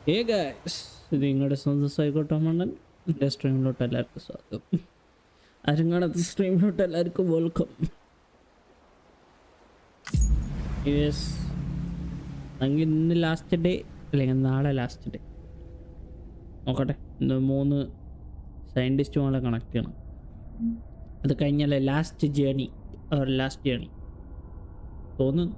Hey guys, ഇത് നിങ്ങളുടെ സ്വന്തം സൈക്കോട്ടോമണ്ണൻ. എൻ്റെ സ്ട്രീമിലോട്ട് എല്ലാവർക്കും സ്വാഗതം. അരങ്ങാണത്തെ സ്ട്രീമിലോട്ട് എല്ലാവർക്കും വെൽക്കം. യെസ്, എങ്കിൽ ഇന്ന് ലാസ്റ്റ് ഡേ അല്ലെങ്കിൽ നാളെ ലാസ്റ്റ് ഡേ നോക്കട്ടെ. ഇന്ന് 3 സയൻറ്റിസ്റ്റുകളെ കണക്ട് ചെയ്യണം. അത് കഴിഞ്ഞാലേ ലാസ്റ്റ് ജേണി തോന്നുന്നു.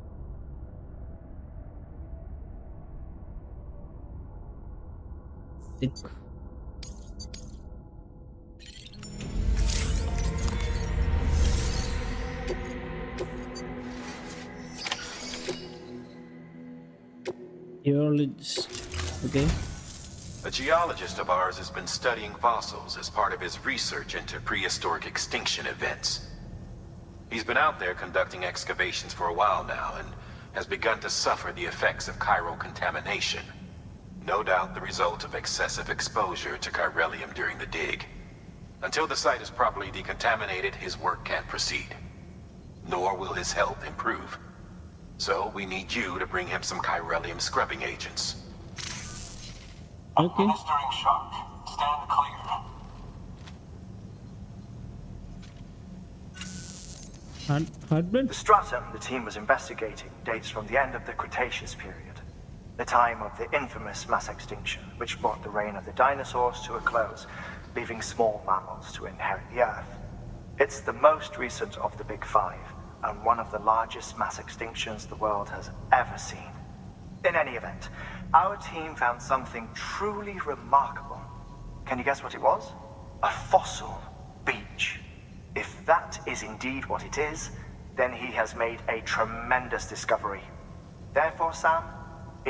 Geologist. Okay. A geologist of ours has been studying fossils as part of his research into prehistoric extinction events. He's been out there conducting excavations for a while now and has begun to suffer the effects of chiral contamination. No doubt the result of excessive exposure to chiralium during the dig. Until the site is properly decontaminated, his work can't proceed. Nor will his health improve. So we need you to bring him some chiralium scrubbing agents. Okay. Administering shock. Stand clear. Hardman? The stratum the team was investigating dates from the end of the Cretaceous period, the time of the infamous mass extinction, which brought the reign of the dinosaurs to a close, leaving small mammals to inherit the Earth. It's the most recent of the Big Five, and one of the largest mass extinctions the world has ever seen. In any event, our team found something truly remarkable. Can you guess what it was? A fossil beach. If that is indeed what it is, then he has made a tremendous discovery. Therefore, Sam,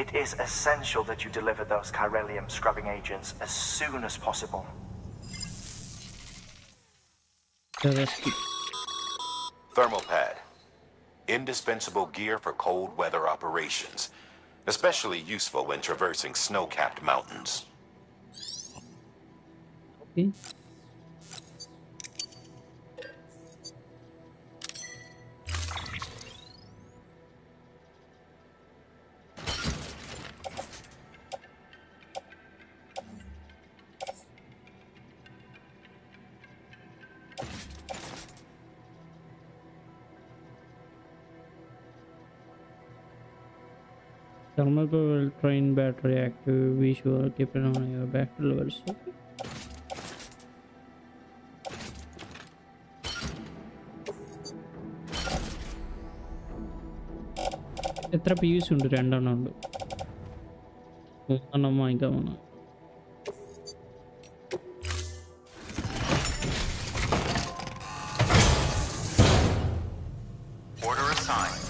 it is essential that you deliver those chiralium scrubbing agents as soon as possible. Thermal pad. Indispensable gear for cold weather operations. Especially useful when traversing snow-capped mountains. Okay. Thermal will train battery active. Be sure keep an eye on your battery levels. എത്ര piece ഉണ്ട്? 2 എണ്ണം ഉണ്ട്. 3 എണ്ണം വാങ്ങിക്കാൻ വേണം. Order assigned.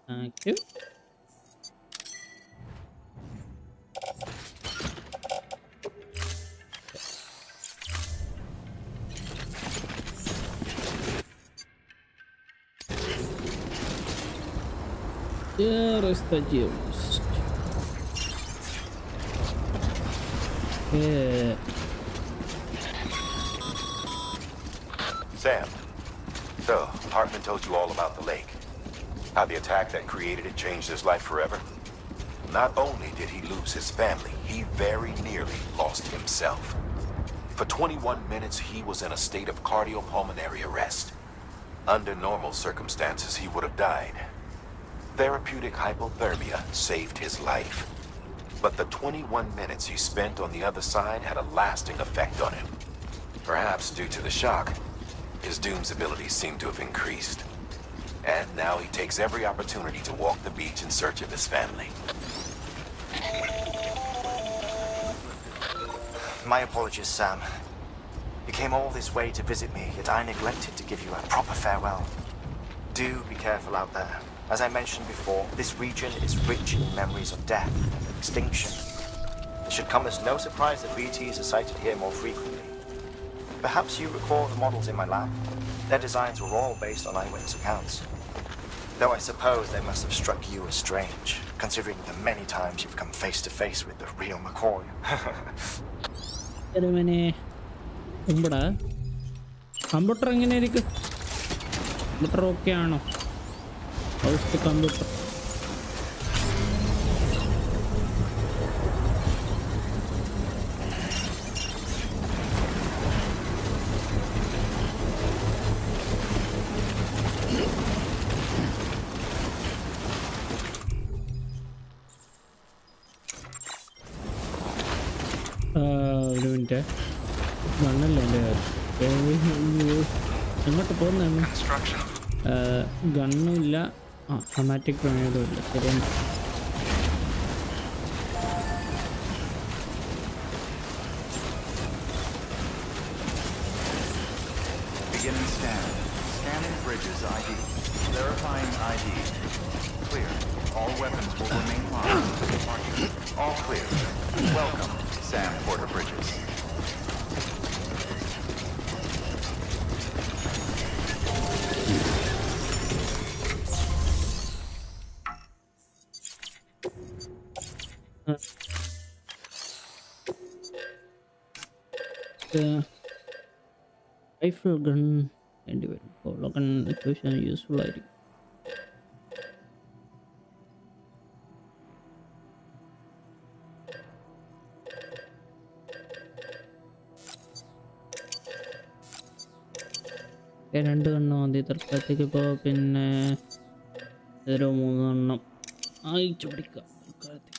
Thank you. There is the geologist. Yeah. Sam. So, Hartman told you all about the lake. How the attack that created it changed his life forever? Not only did he lose his family, he very nearly lost himself. For 21 minutes, he was in a state of cardiopulmonary arrest. Under normal circumstances, he would have died. Therapeutic hypothermia saved his life. But the 21 minutes he spent on the other side had a lasting effect on him. Perhaps due to the shock, his Doom's abilities seem to have increased. And now he takes every opportunity to walk the beach in search of his family. My apologies, Sam. You came all this way to visit me, yet I neglected to give you a proper farewell. Do be careful out there. As I mentioned before, this region is rich in memories of death and extinction. It should come as no surprise that BTs are sighted here more frequently. Perhaps you recall the models in my lab. Their designs were all based on eyewitness accounts. Though I suppose they must have struck you as strange, considering the many times you've come face to face with the real McCoy. Computer എങ്ങനെയായിരിക്കും? Computer okay ആണോ? House to computer. ഒരു minute, ഗണ്ണല്ലേ എൻ്റെ എങ്ങോട്ട് പോകുന്നതാണ്? ഗണ്ണും ഇല്ല, automatic ഗ്രനേഡും ഇല്ല. ശരിയാണ്. Beginning scan. Scanning bridges ID. Verifying ID. Clear. All weapons will remain locked. All clear. Welcome, Sam Porter Bridges. Rifle gun വേണ്ടി വരും. പോളോ ഗൺ അത്യാവശ്യം യൂസ്ഫുൾ ആയിരിക്കും. രണ്ട് കണ്ണം മതി തൽക്കാലത്തേക്ക്. ഇപ്പോൾ പിന്നെ ഒരു 3 എണ്ണം അയച്ചു പിടിക്കാം തൽക്കാലത്തേക്ക്.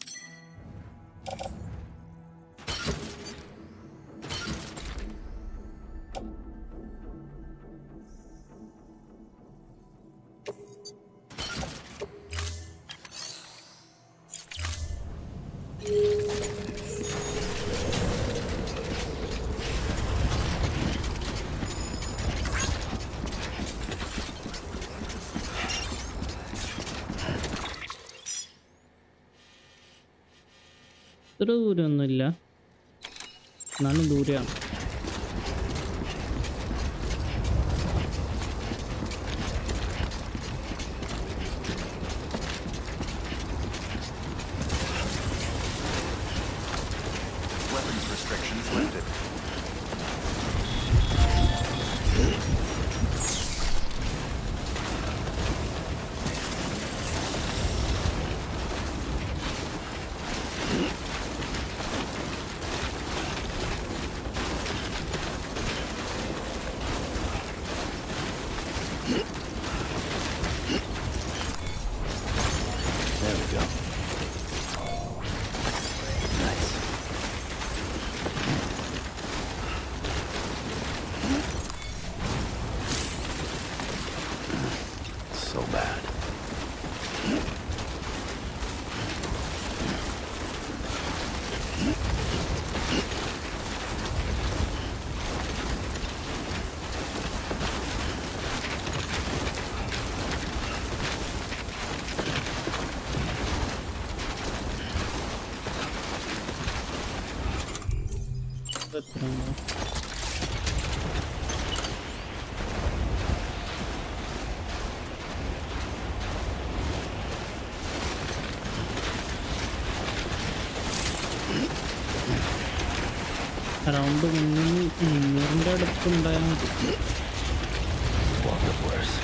ഇത്ര ദൂരമൊന്നുമില്ല, എന്നാലും ദൂരെയാണ്. Weapons restrictions lifted. There we go. Nice. So bad. Around 300 അടുത്തുണ്ടായാൽ മതി. Walk the worse.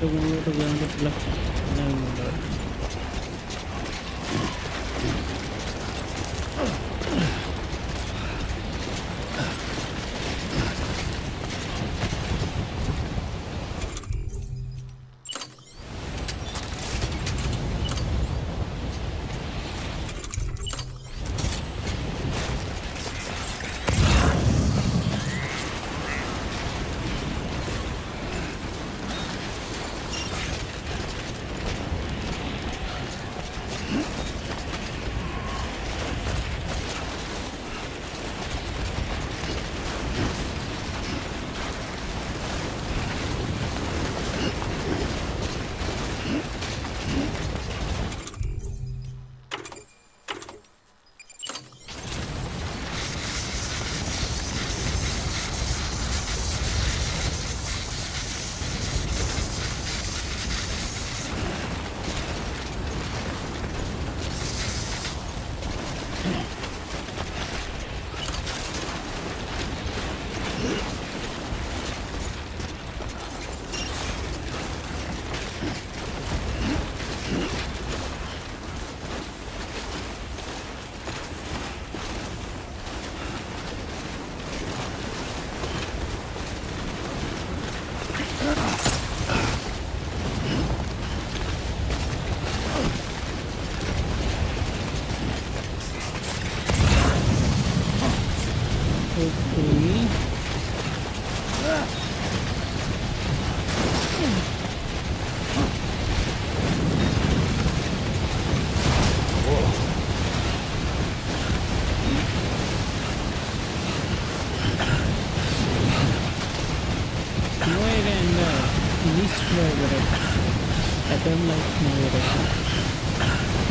ഏറ്റവും മുകളിലോട്ട് പോകാൻ പറ്റില്ല.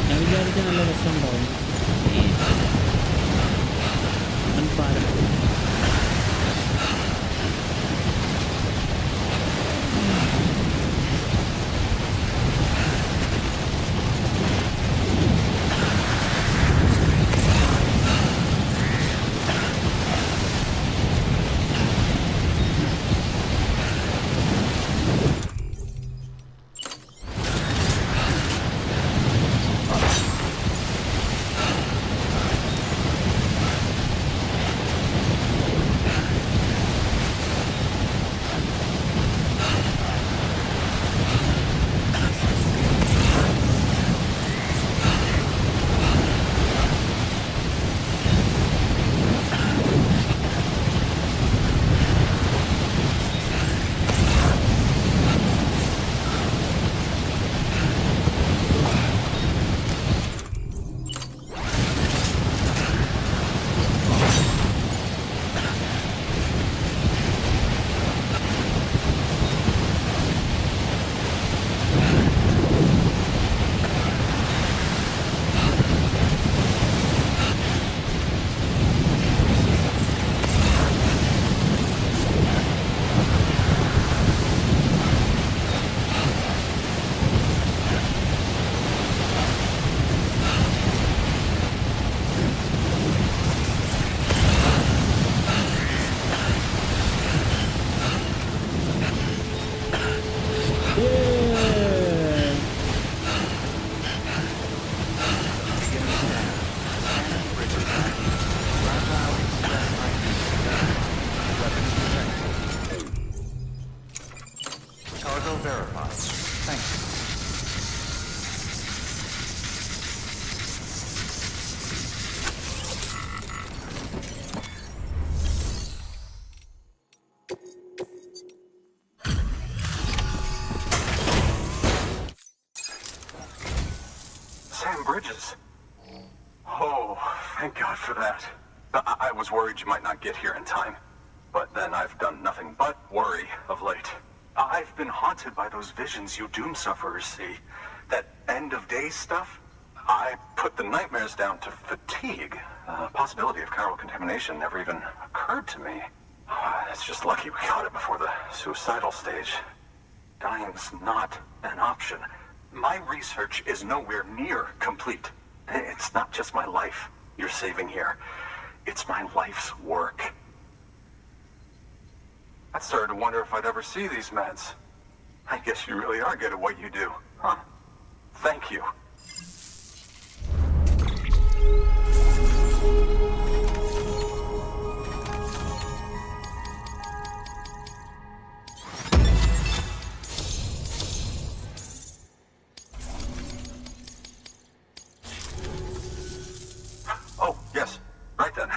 ഞാൻ വിചാരിച്ച നല്ല രസമുണ്ടാവും. Bridges. Oh, thank God for that. I was worried you might not get here in time. But then I've done nothing but worry of late. I've been haunted by those visions you doom sufferers see. That end of days stuff. I put the nightmares down to fatigue. The possibility of chiral contamination never even occurred to me. It's just lucky we got it before the suicidal stage. Dying's not an option. My research is nowhere near complete. It's not just my life you're saving here. It's my life's work. I started to wonder if I'd ever see these meds. I guess you really are good at what you do, huh? Thank you. Oh, yes. Right then.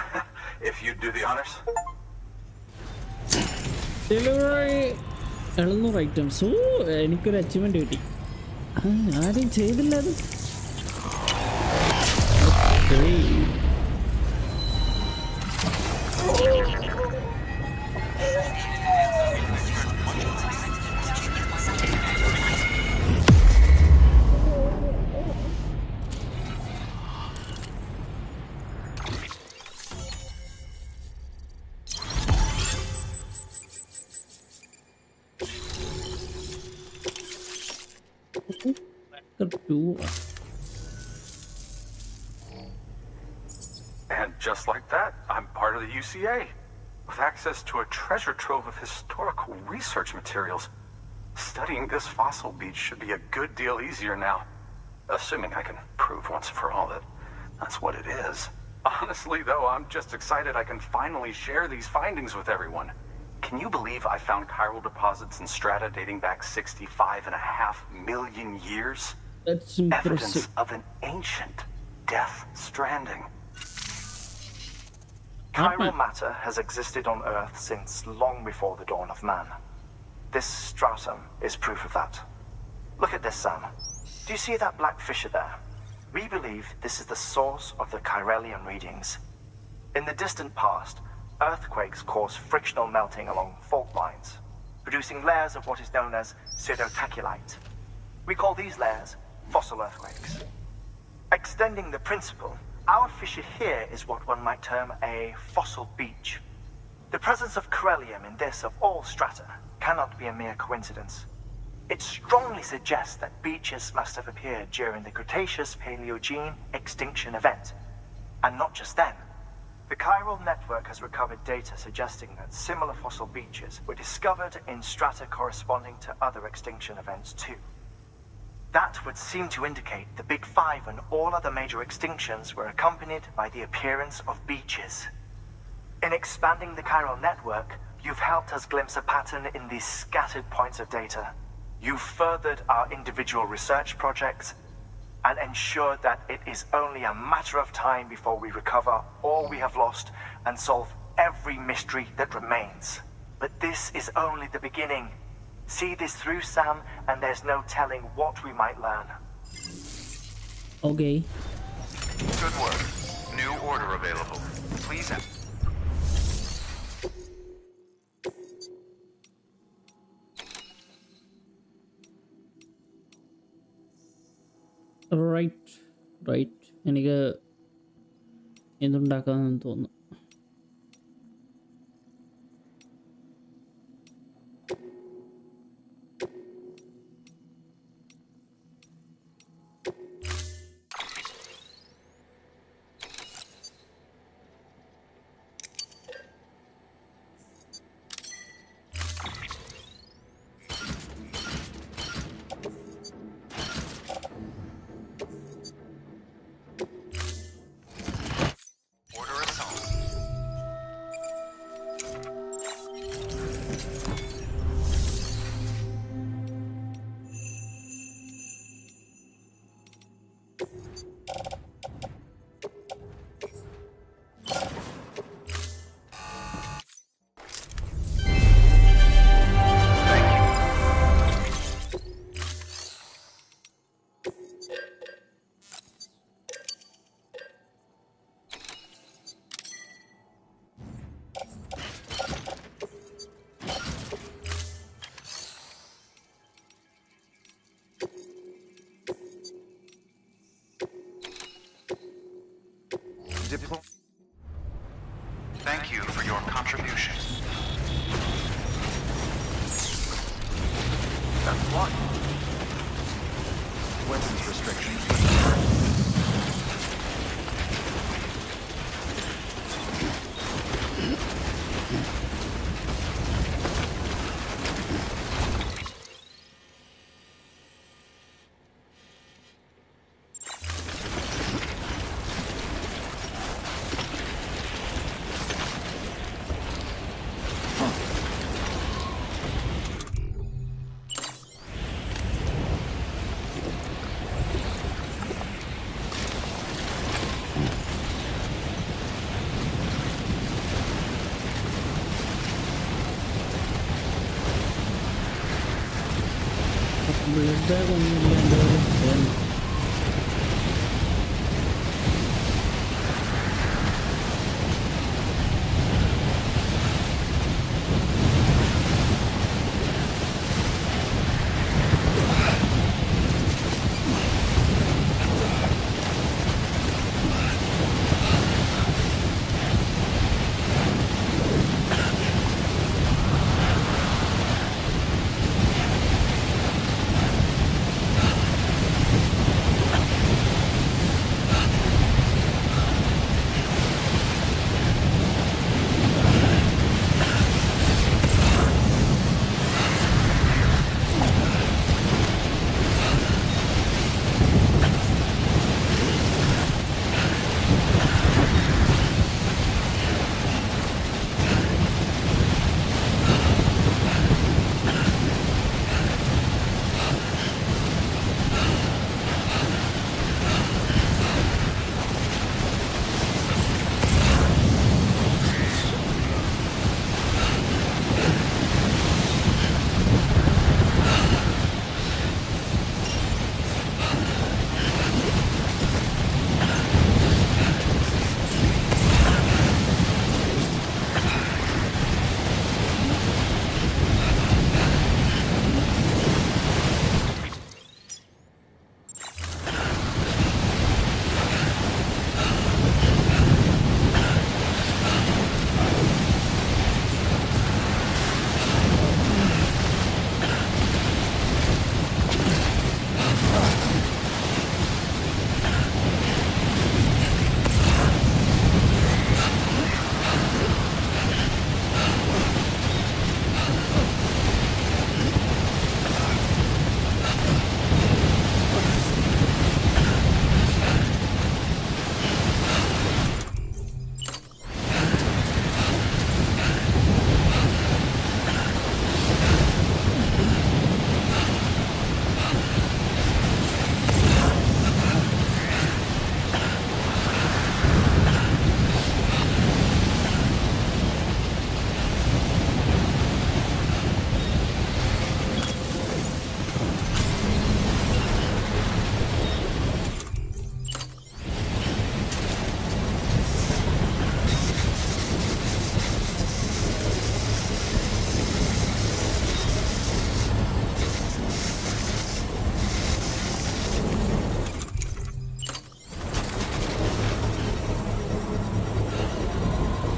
If you'd do the honors. Delivery 700 items. Oh, എനിക്കൊരു achievement കിട്ടി. ആരും ചെയ്തില്ല അത്. And just like that, I'm part of the UCA, with access to a treasure trove of historical research materials. Studying this fossil beach should be a good deal easier now, assuming I can prove once and for all that that's what it is. Honestly, though, I'm just excited I can finally share these findings with everyone. Can you believe I found chiral deposits in strata dating back 65.5 million years? That's impressive. Evidence of an ancient death stranding. Chiral matter has existed on Earth since long before the dawn of man. This stratum is proof of that. Look at this, Sam. Do you see that black fissure there? We believe this is the source of the Chiralian readings. In the distant past, earthquakes cause frictional melting along fault lines, producing layers of what is known as pseudotachylite. We call these layers fossil earthquakes. Extending the principle, our fissure here is what one might term a fossil beach. The presence of Chiralium in this of all strata cannot be a mere coincidence. It strongly suggests that beaches must have appeared during the Cretaceous-Paleogene extinction event. And not just then. The chiral network has recovered data suggesting that similar fossil beaches were discovered in strata corresponding to other extinction events too. That would seem to indicate the Big Five and all other major extinctions were accompanied by the appearance of beaches. In expanding the chiral network, you've helped us glimpse a pattern in these scattered points of data. You've furthered our individual research projects and ensured that it is only a matter of time before we recover all we have lost and solve every mystery that remains. But this is only the beginning. See this through, Sam, and there's no telling what we might learn. Okay. Good work. New order available. Please write എനിക്ക് ഇതുണ്ടാക്കാമെന്ന് തോന്നുന്നു. Thank you for your contribution. That's one. Weapons restrictions. Blood bag ഒന്നും ഇല്ലാണ്ട്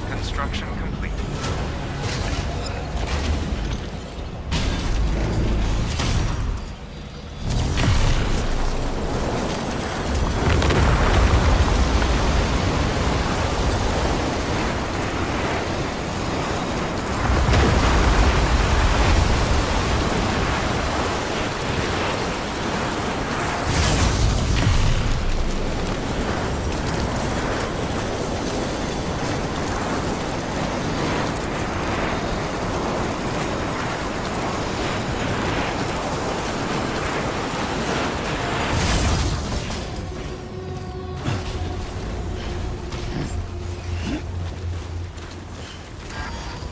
Construction complete.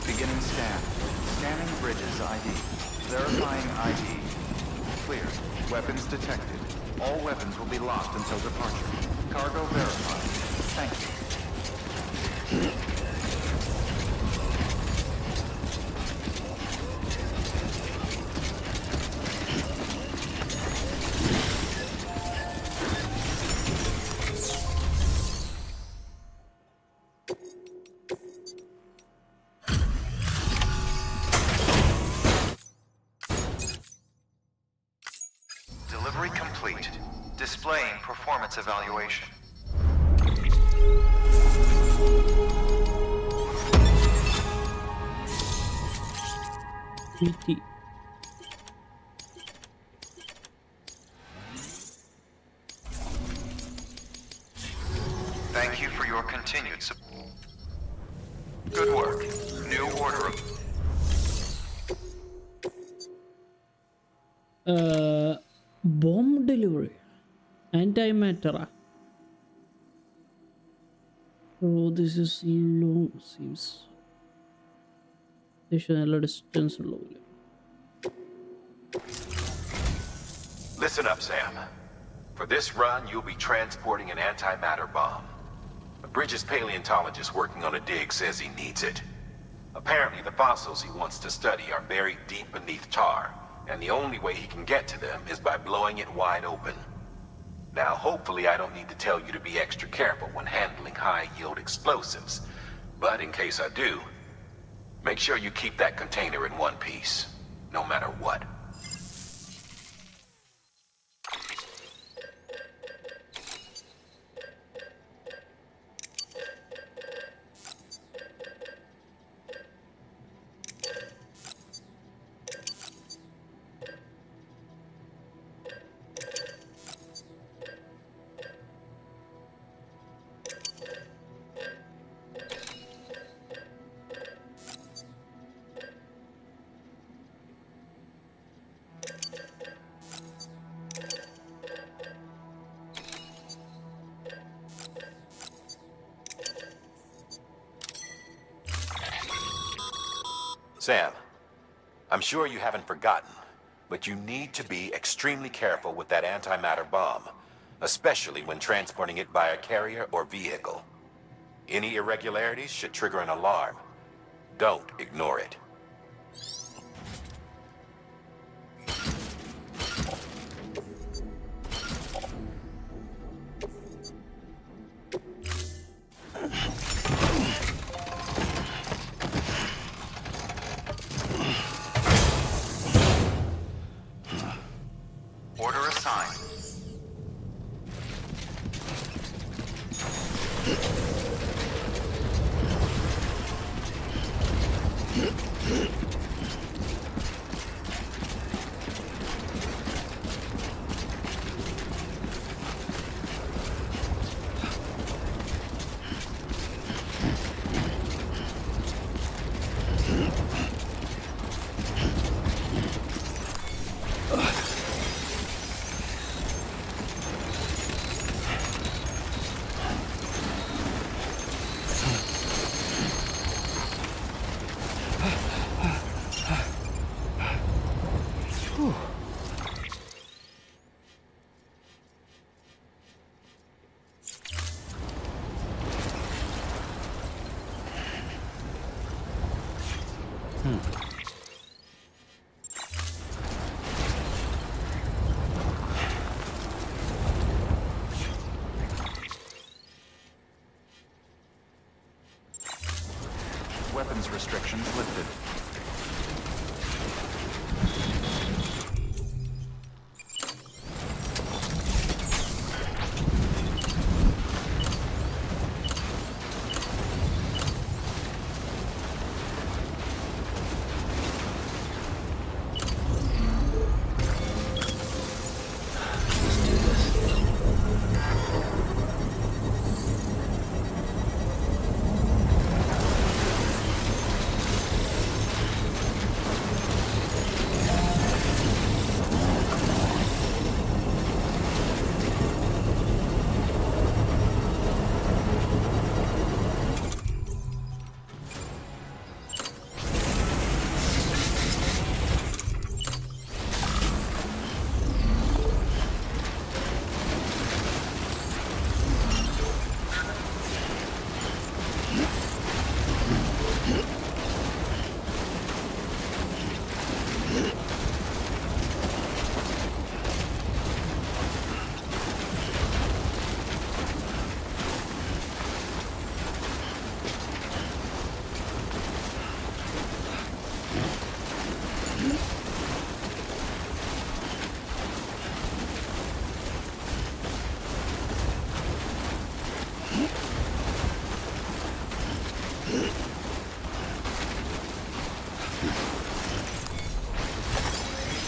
Beginning scan. Scanning bridges ID. Verifying ID. Clear. Weapons detected. All weapons will be locked until departure. Cargo verified. Thank you. Delivery complete. Displaying performance evaluation. PT. Thank you for your continued support. Good work. New order of... Bomb delivery. Antimatter. Oh, this is long. Seems. This is a distance low. Listen up, Sam. For this run, you'll be transporting an antimatter bomb. A Bridges paleontologist working on a dig says he needs it. Apparently, the fossils he wants to study are buried deep beneath tar, and the only way he can get to them is by blowing it wide open. Now, hopefully I don't need to tell you to be extra careful when handling high-yield explosives, but in case I do, make sure you keep that container in one piece, no matter what. Sam, I'm sure you haven't forgotten, but you need to be extremely careful with that antimatter bomb, especially when transporting it by a carrier or vehicle. Any irregularities should trigger an alarm. Don't ignore it. Order assigned. Weapons restrictions lifted.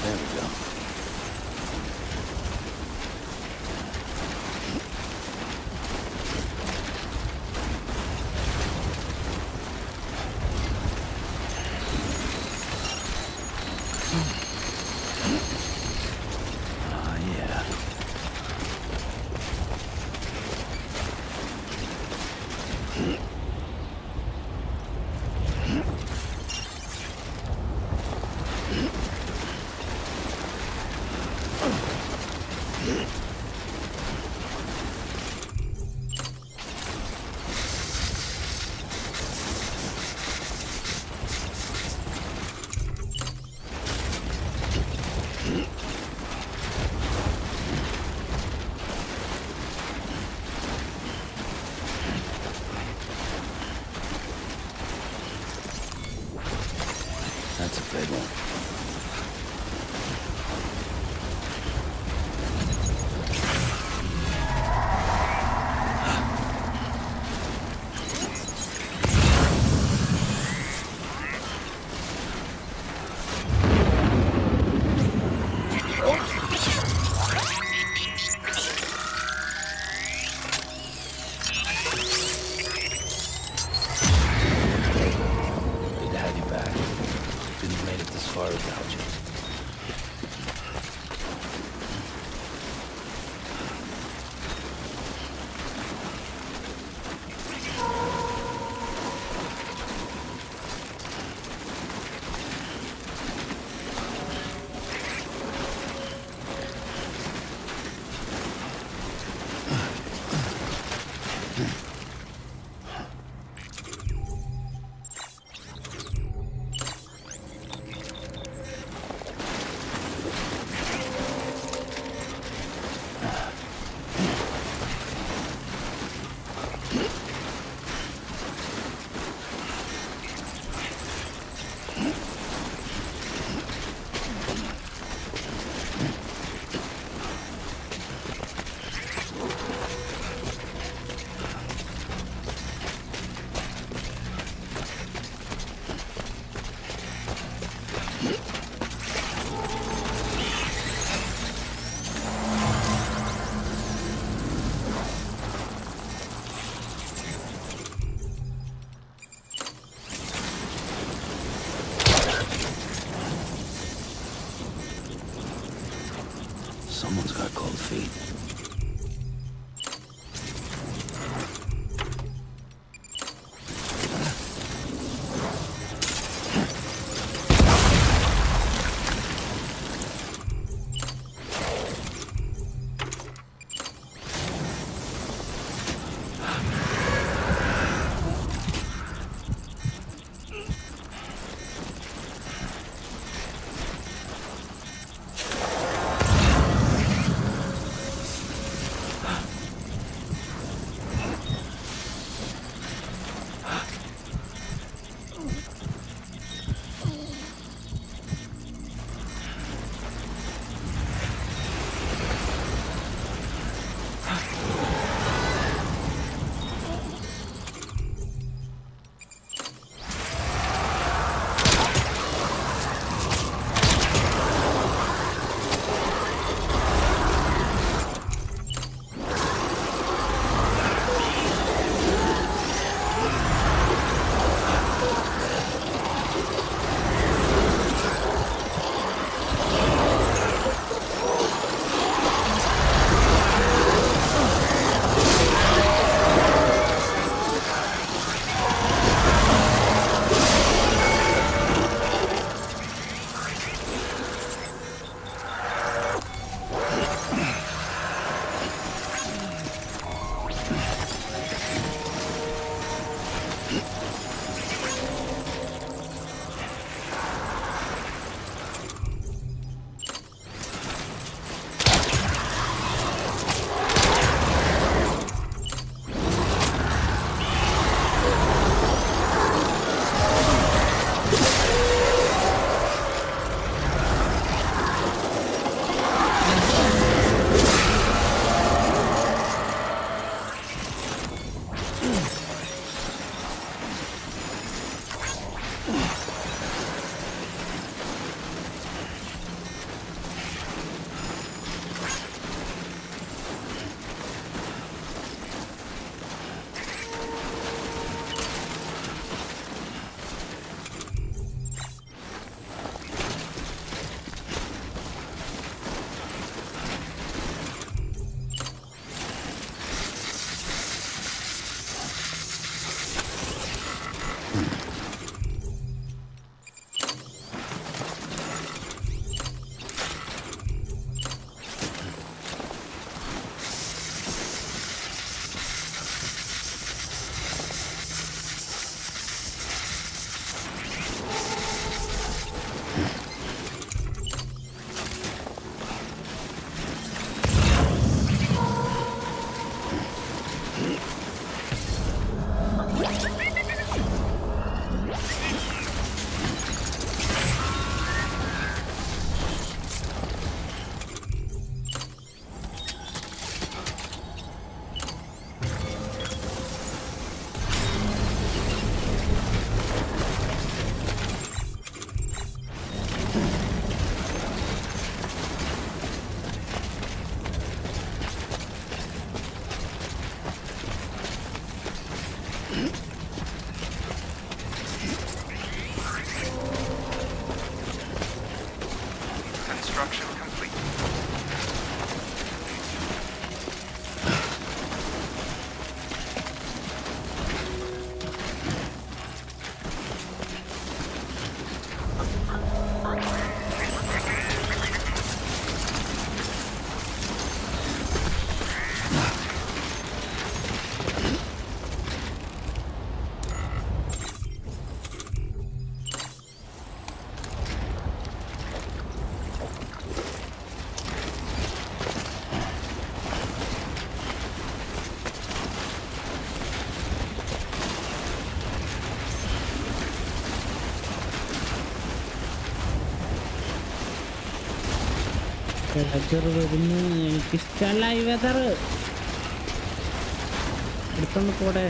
There we go. Ah, yeah. That's a big one. Good to have you back. Couldn't have made it this far without you. Someone's got cold feet. Construction complete. Weather വരുന്നു. എനിക്കിഷ്ടമല്ല ഈ weather. എടുത്തോണ്ട് പോടെ.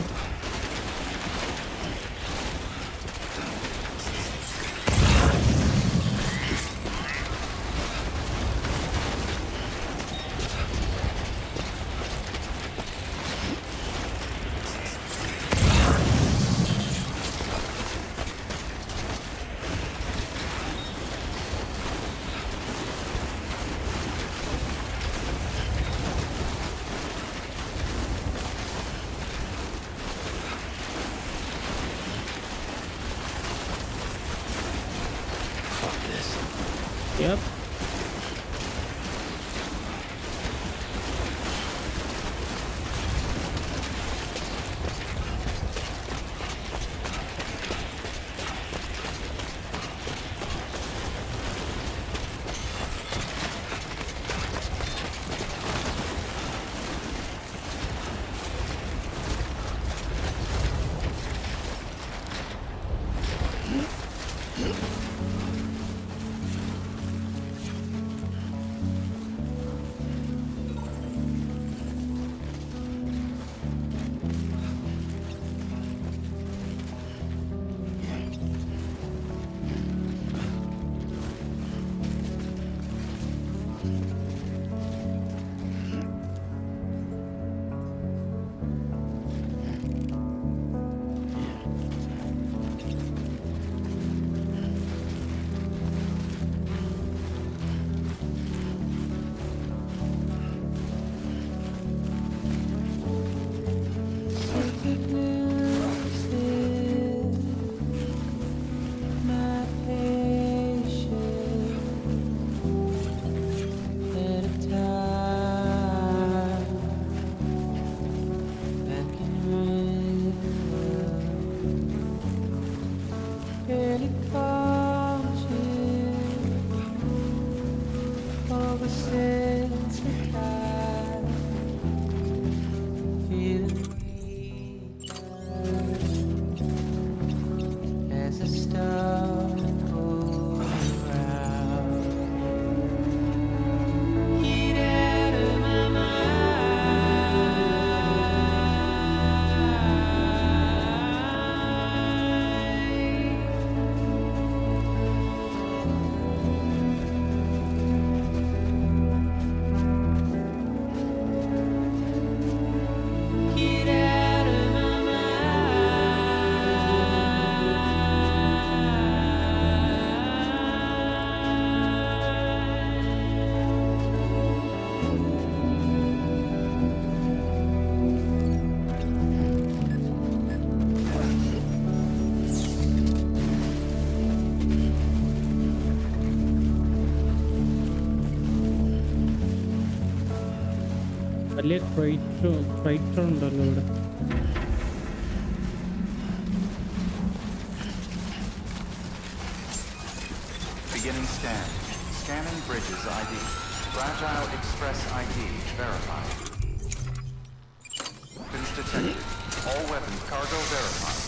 Yep. വലിയ ക്രൈറ്റർ ഉണ്ടല്ലോ ഇവിടെ. Beginning scan. Scanning bridges ID. Fragile Express ID verified. Weapons detected. All weapons cargo verified.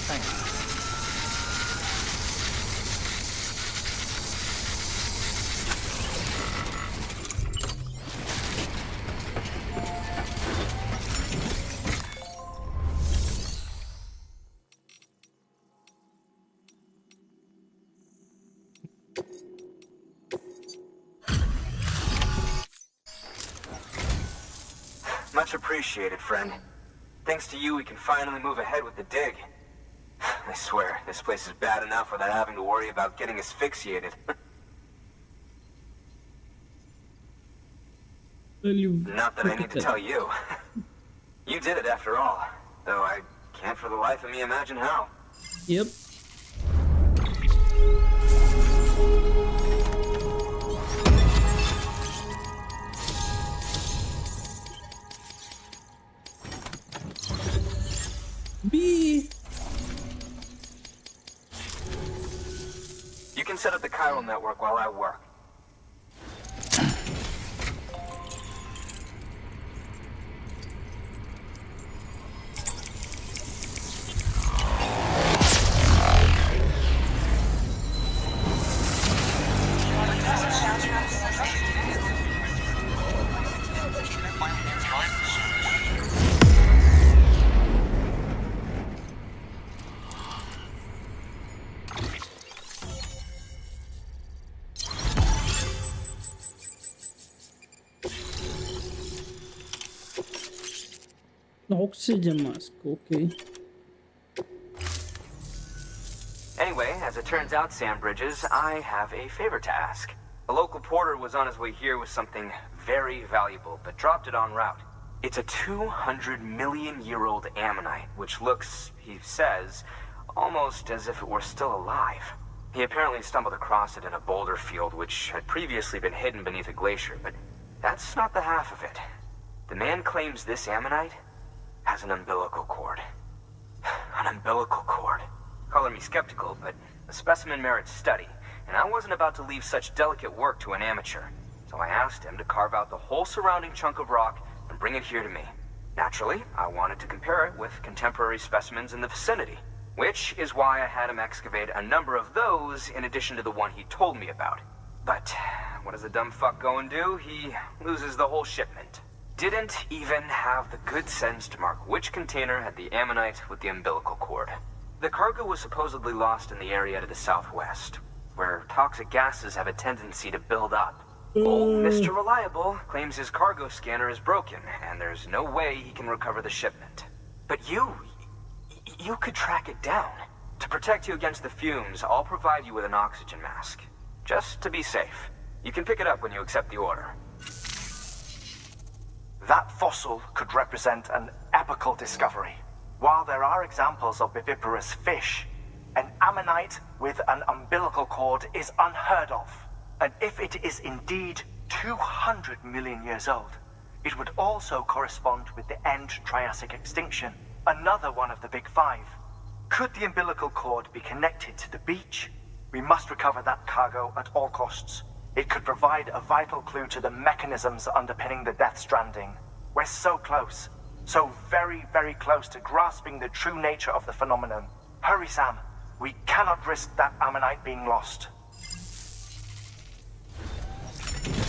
Thank you. Much appreciated, friend. Thanks to you, we can finally move ahead with the dig. I swear, this place is bad enough without having to worry about getting asphyxiated. Well, you Not that I need to tell you. You did it after all. Though I can't for the life of me imagine how. Yep. B. You can set up the chiral network while I work. Oxygen mask. Okay. Anyway, as it turns out, Sam Bridges, I have a favor to ask. A local porter was on his way here with something very valuable, but dropped it en route. It's a 200-million-year-old ammonite, which looks, he says, almost as if it were still alive. He apparently stumbled across it in a boulder field which had previously been hidden beneath a glacier, but that's not the half of it. The man claims this ammonite has an umbilical cord. An umbilical cord. Color me skeptical, but the specimen merits study, and I wasn't about to leave such delicate work to an amateur. So I asked him to carve out the whole surrounding chunk of rock and bring it here to me. Naturally, I wanted to compare it with contemporary specimens in the vicinity, which is why I had him excavate a number of those in addition to the one he told me about. But what does the dumb fuck go and do? He loses the whole shipment. Didn't even have the good sense to mark which container had the ammonite with the umbilical cord. The cargo was supposedly lost in the area to the southwest, where toxic gases have a tendency to build up. Old Mr. Reliable claims his cargo scanner is broken, and there's no way he can recover the shipment. But you could track it down. To protect you against the fumes, I'll provide you with an oxygen mask. Just to be safe. You can pick it up when you accept the order. That fossil could represent an epochal discovery. While there are examples of viviparous fish, an ammonite with an umbilical cord is unheard of. And if it is indeed 200 million years old, it would also correspond with the end Triassic extinction, another one of the big five. Could the umbilical cord be connected to the beach? We must recover that cargo at all costs. It could provide a vital clue to the mechanisms underpinning the Death Stranding. We're so close. So very, very close to grasping the true nature of the phenomenon. Hurry, Sam. We cannot risk that ammonite being lost.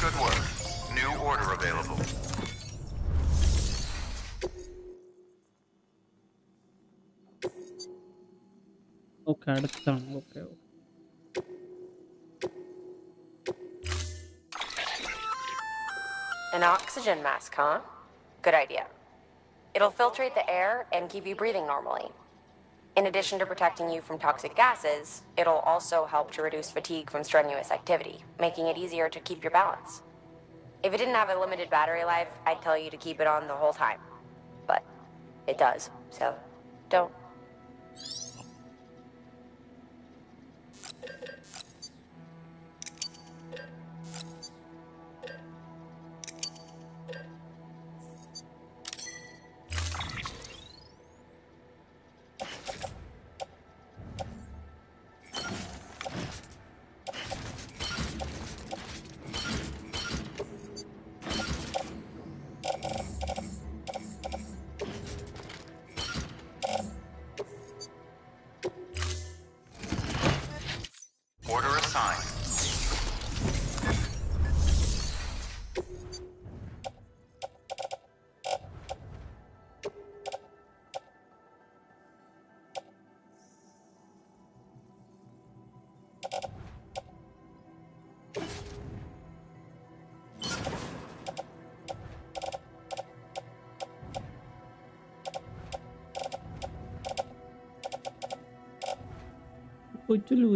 Good work. New order available. Okay, അടുത്താണ്. Okay. An oxygen mask, huh? Good idea. It'll filtrate the air and keep you breathing normally. In addition to protecting you from toxic gases, it'll also help to reduce fatigue from strenuous activity, making it easier to keep your balance. If it didn't have a limited battery life, I'd tell you to keep it on the whole time. But it does, so don't. Order assigned.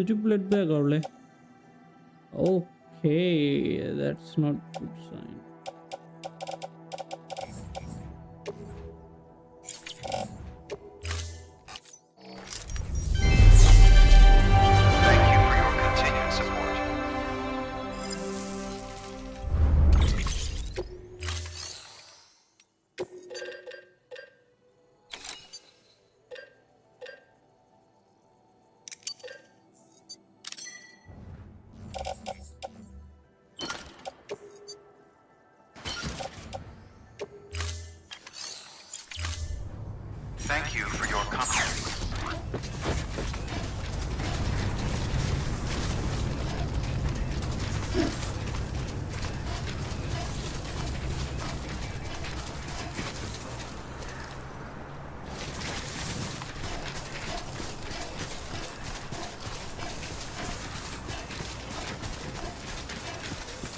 ഒരു blood bag ആവുള്ളേ. Okay, that's not good sign.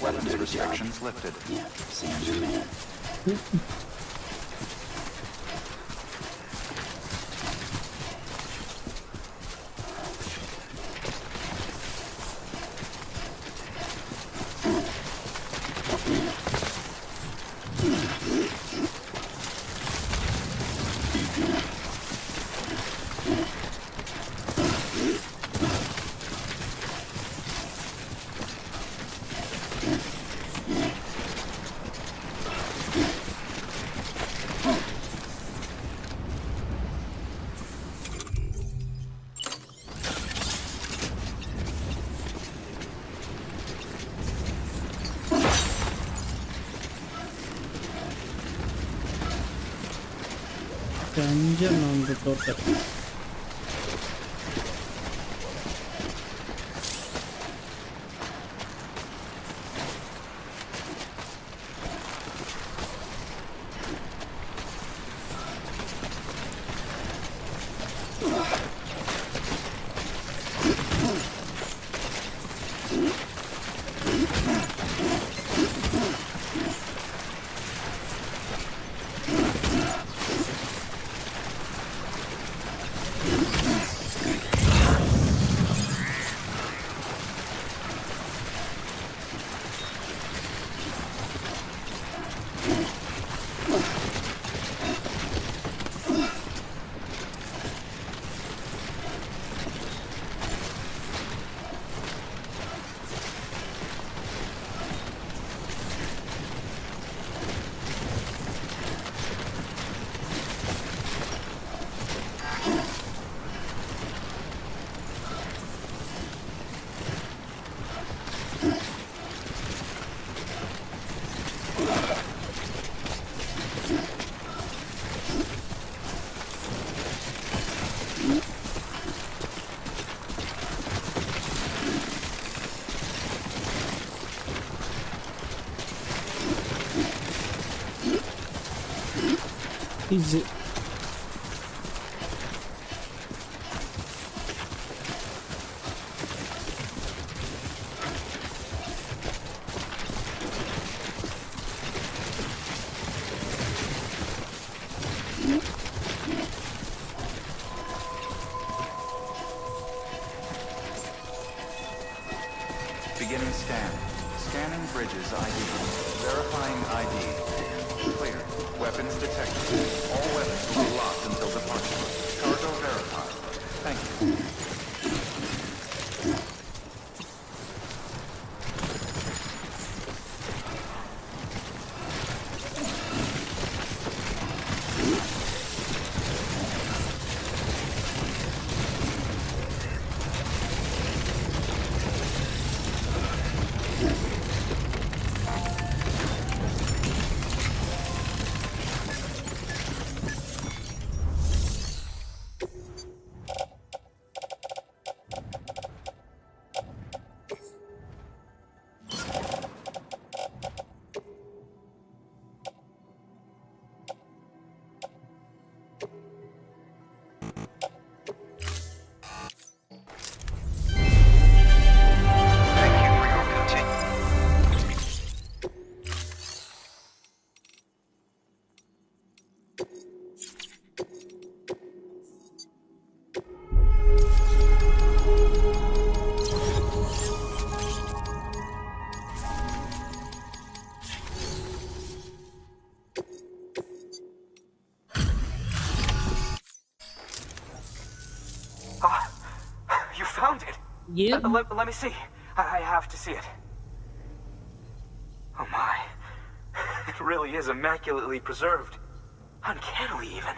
Weapons restrictions lifted. Yeah, Sam's your man. അഞ്ചെണ്ണം ഉണ്ട് total. Easy. Beginning scan. Scanning bridges ID. Verifying ID. Clear. Weapons detected. All weapons will be locked until departure. Cargo verified. Thank you. You found it? Yeah. Let me see. I have to see it. Oh my. It really is immaculately preserved. Uncannily even.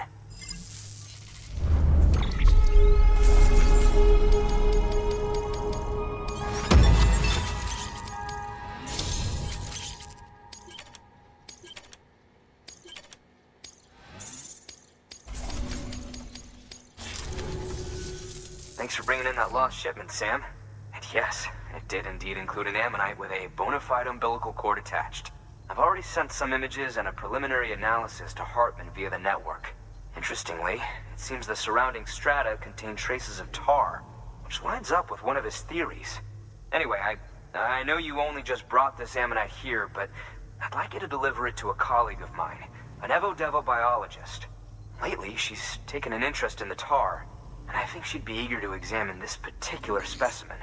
Thanks for bringing in that lost shipment, Sam. And yes, it did indeed include an ammonite with a bona fide umbilical cord attached. I've already sent some images and a preliminary analysis to Hartman via the network. Interestingly, it seems the surrounding strata contain traces of tar, which lines up with one of his theories. Anyway, I I know you only just brought this ammonite here, but I'd like you to deliver it to a colleague of mine, an Evo-Devo biologist. Lately, she's taken an interest in the tar, and I think she'd be eager to examine this particular specimen.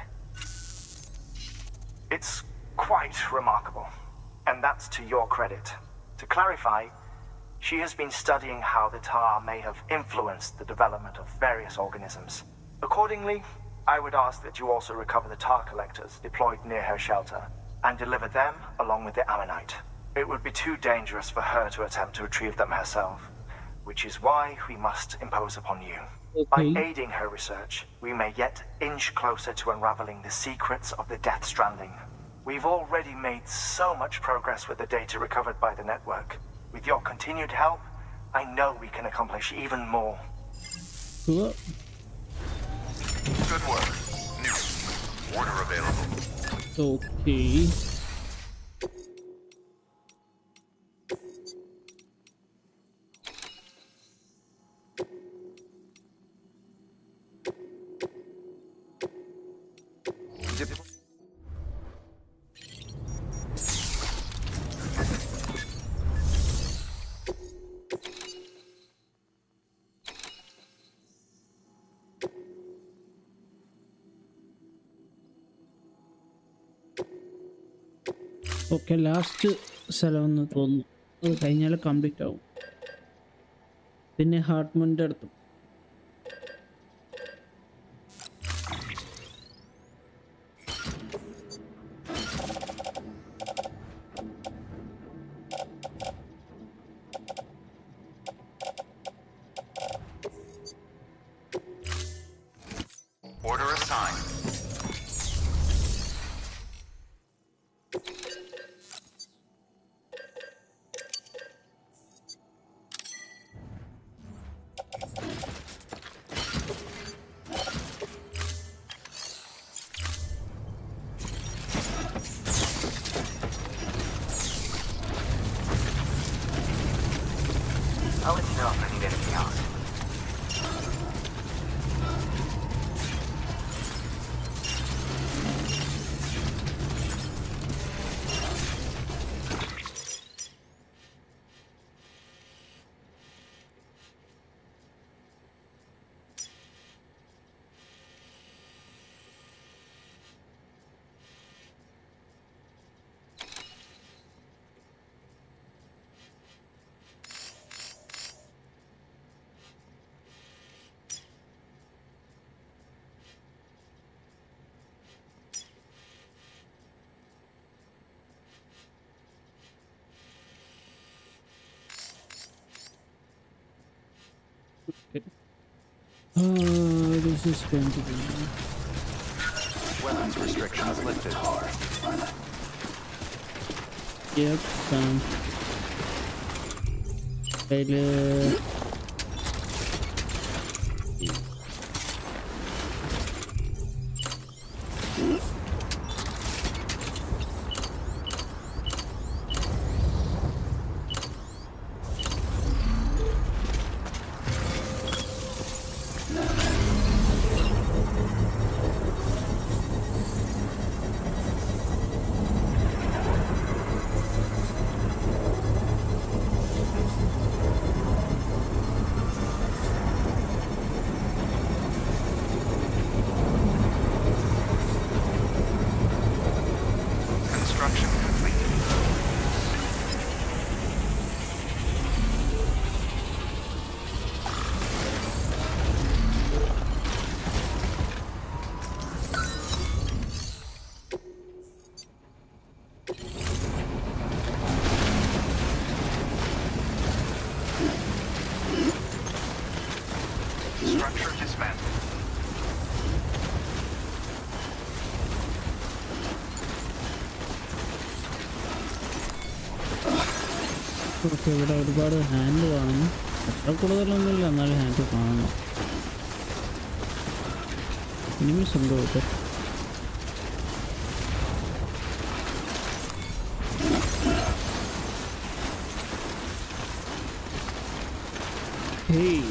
It's quite remarkable, and that's to your credit. To clarify, she has been studying how the tar may have influenced the development of various organisms. Accordingly, I would ask that you also recover the tar collectors deployed near her shelter and deliver them along with the ammonite. It would be too dangerous for her to attempt to retrieve them herself, which is why we must impose upon you. By aiding her research, we may yet inch closer to unraveling the secrets of the Death Stranding. We've already made so much progress with the data recovered by the network. With your continued help, I know we can accomplish even more. Cool. Good work. New. Order available. Okay. Okay, last സ്ഥലമെന്ന് തോന്നുന്നു. അത് കഴിഞ്ഞാൽ complete ആവും. പിന്നെ ഹാർട്ട്മൻ്റെ അടുത്തും. Order assigned. I'll let you know if I need anything else. This is going to be... Weapons restrictions lifted. Yep, done. Failure. Construction complete. Structure dismantled. Okay, ഇവിടെ ഒരുപാട് hand കാണുന്നു. അത്ര കൂടുതലൊന്നുമില്ല, എന്നാലും ഹാൻഡ് കാണണം. ഇനിമീസ് ഉണ്ടോ ഇവിടെ? ഹേയ്,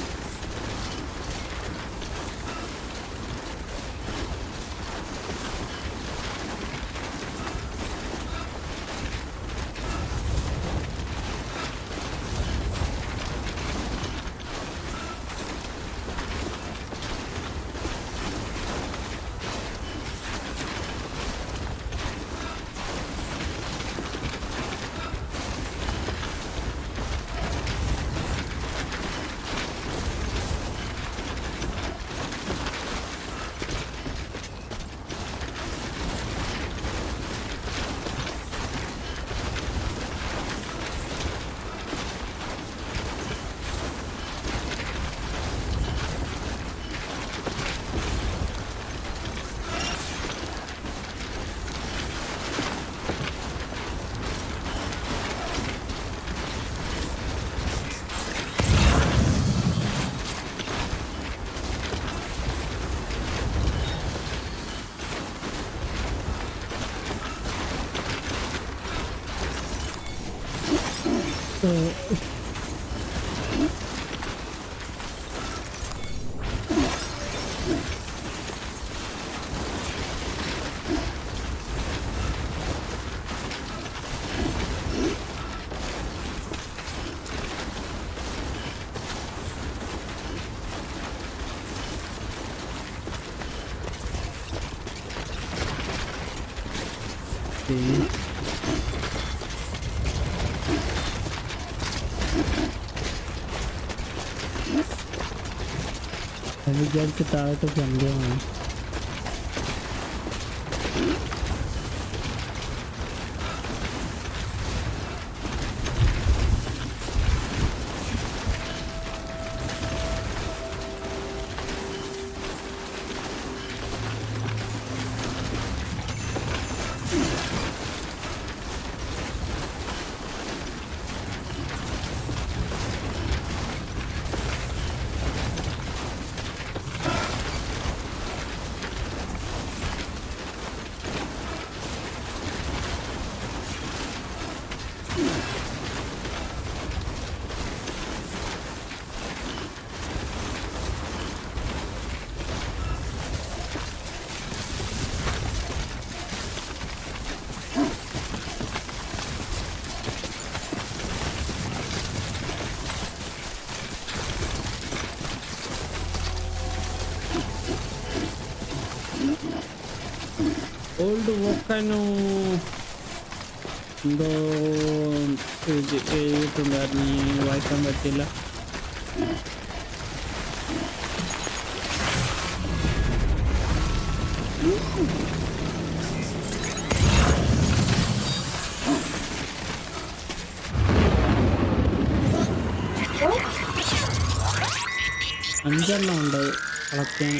ഞാൻ വിചാരിച്ച് താഴോട്ട് ചന്തയാണ്. ഓൾഡ് വോക്കാനോ എന്തോ എഴുതിയിട്ടുണ്ടായിരുന്നു, വായിക്കാൻ പറ്റില്ല. അഞ്ചെണ്ണം ഉണ്ട് കളക്ഷൻ.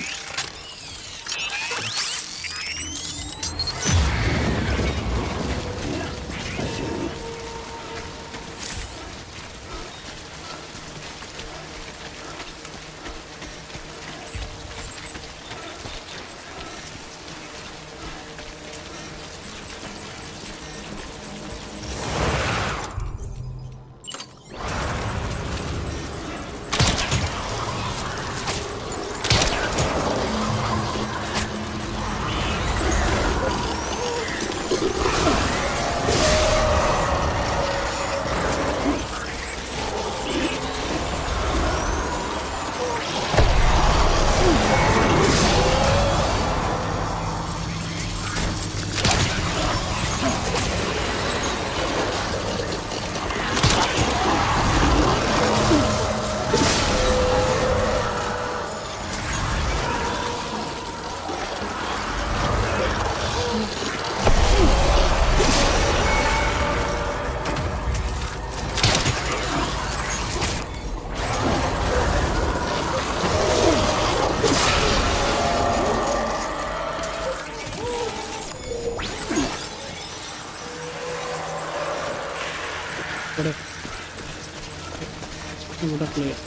ഇവിടെ ക്ലിയർ.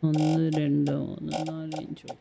1 2 3 4 5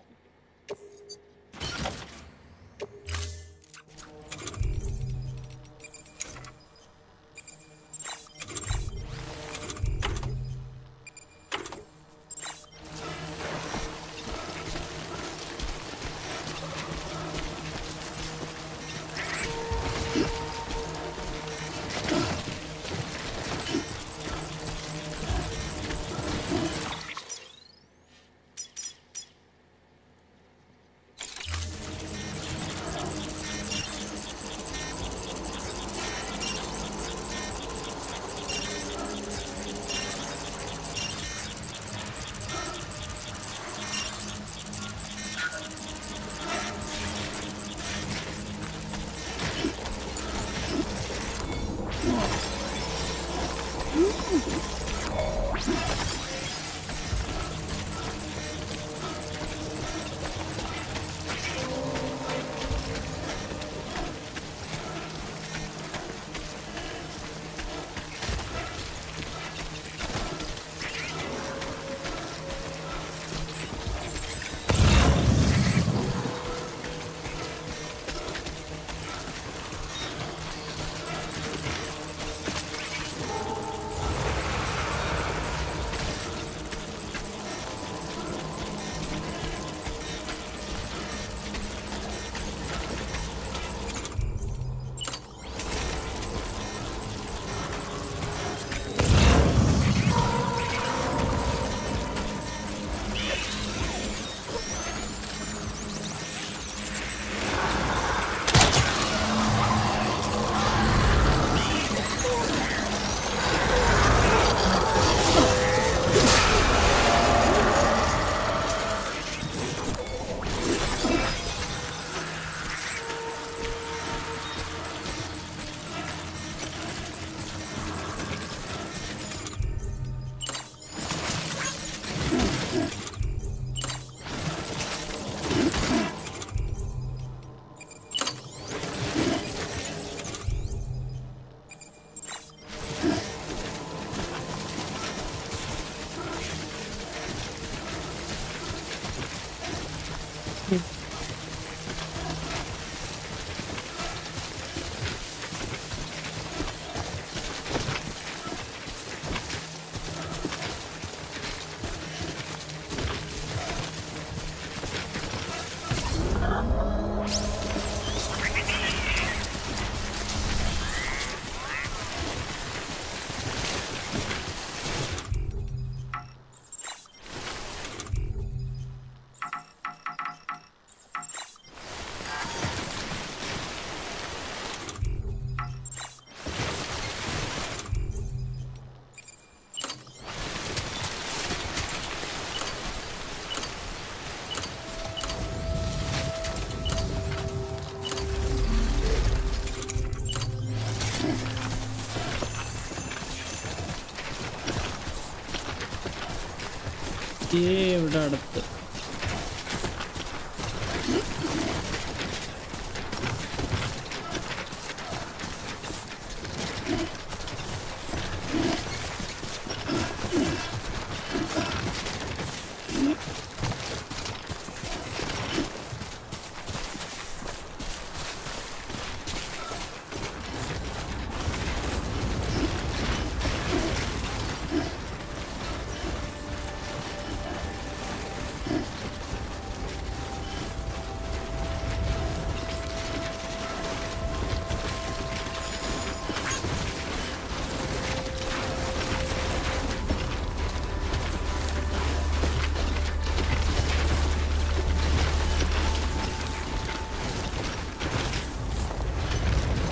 ഇവിടെ അടുത്ത്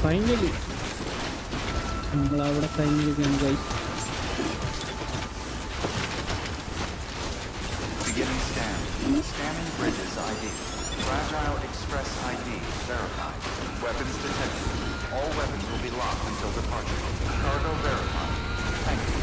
ഫൈനലി നമ്മളവിടെ കഴിഞ്ഞിരിക്കുകയാണ് guys. Beginning scan. Scanning bridges ID. Fragile Express ID verified. Weapons detected. All weapons will be locked until departure. Cargo verified. Thank you.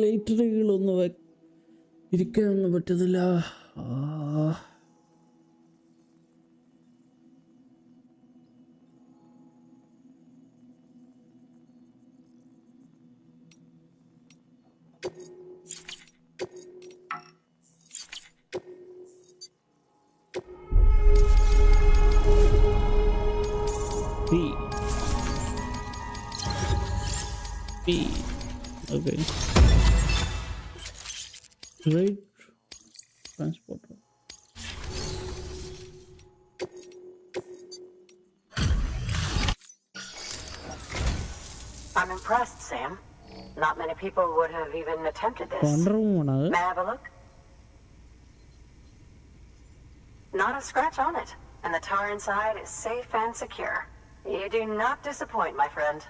ലൈറ്ററുകളൊന്നും ഇരിക്കാനൊന്നും പറ്റുന്നില്ല. Okay. Right transporter. I'm impressed, Sam. Not many people would have even attempted this. May I have a look? Not a scratch on it, and the tar inside is safe and secure. You do not disappoint, my friend.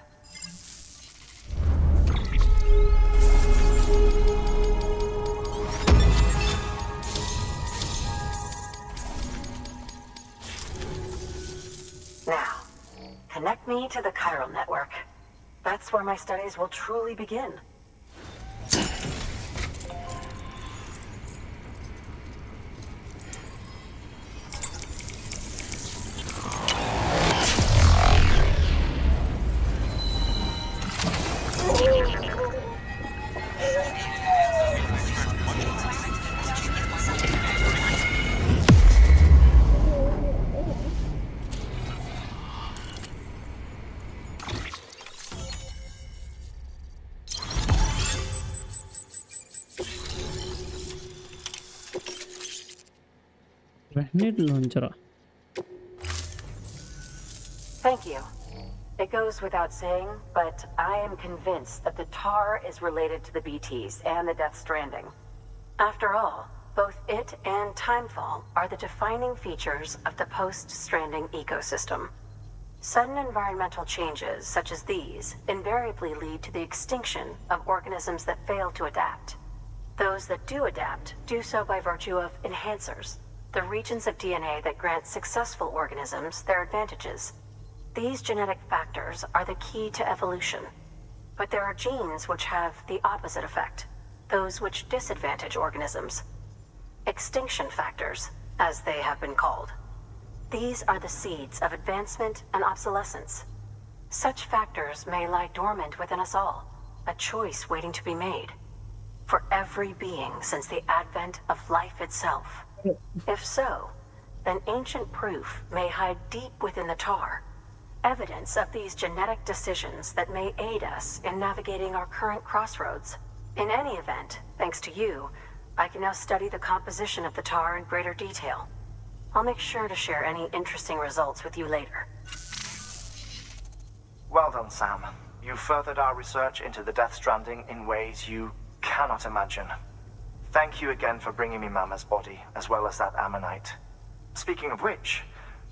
Now, connect me to the chiral network. That's where my studies will truly begin. Grenade launcher. Thank you. It goes without saying, but I am convinced that the tar is related to the BTs and the Death Stranding. After all, both it and Timefall are the defining features of the post-Stranding ecosystem. Sudden environmental changes such as these invariably lead to the extinction of organisms that fail to adapt. Those that do adapt do so by virtue of enhancers, the regions of DNA that grant successful organisms their advantages. These genetic factors are the key to evolution. But there are genes which have the opposite effect, those which disadvantage organisms. Extinction factors, as they have been called. These are the seeds of advancement and obsolescence. Such factors may lie dormant within us all, a choice waiting to be made. For every being since the advent of life itself. If so, then ancient proof may hide deep within the tar, evidence of these genetic decisions that may aid us in navigating our current crossroads. In any event, thanks to you, I can now study the composition of the tar in greater detail. I'll make sure to share any interesting results with you later. Well done, Sam. You furthered our research into the Death Stranding in ways you cannot imagine. Thank you again for bringing me Mama's body, as well as that ammonite. Speaking of which,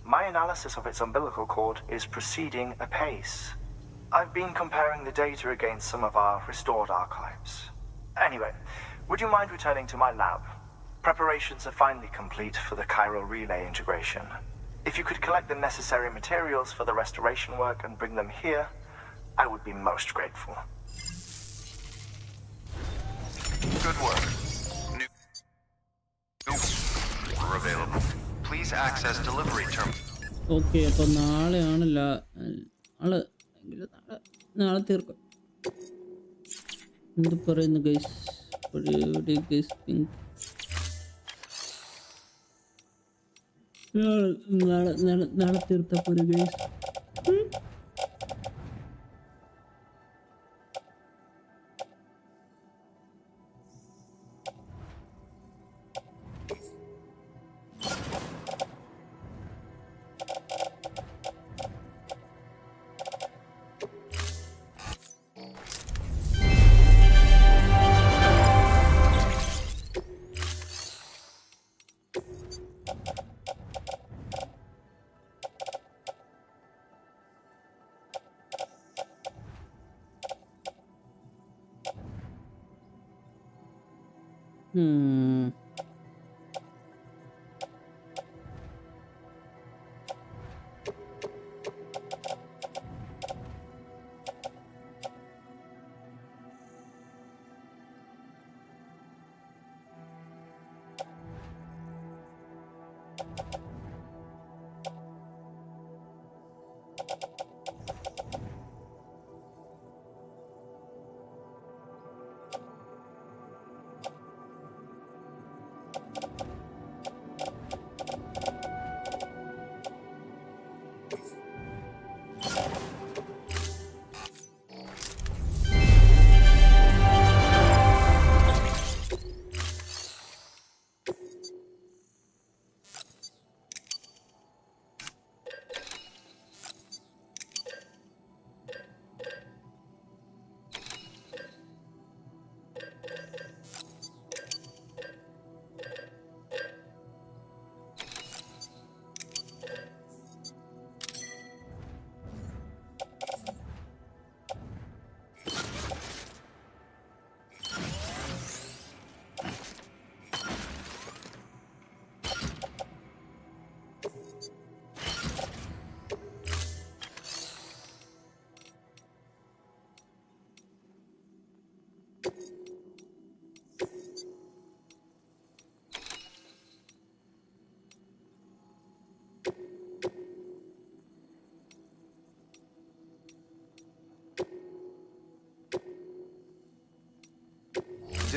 my analysis of its umbilical cord is proceeding apace. I've been comparing the data against some of our restored archives. Anyway, would you mind returning to my lab? Preparations are finally complete for the Cairo relay integration. If you could collect the necessary materials for the restoration work and bring them here, I would be most grateful. Good work. New are available. Please access delivery terminal. Okay, അപ്പോൾ നാളെയാണല്ല നാളെ തീർക്കും. എന്ത് പറയുന്നു guys? നാളെ തീർത്താ പോരെ guys?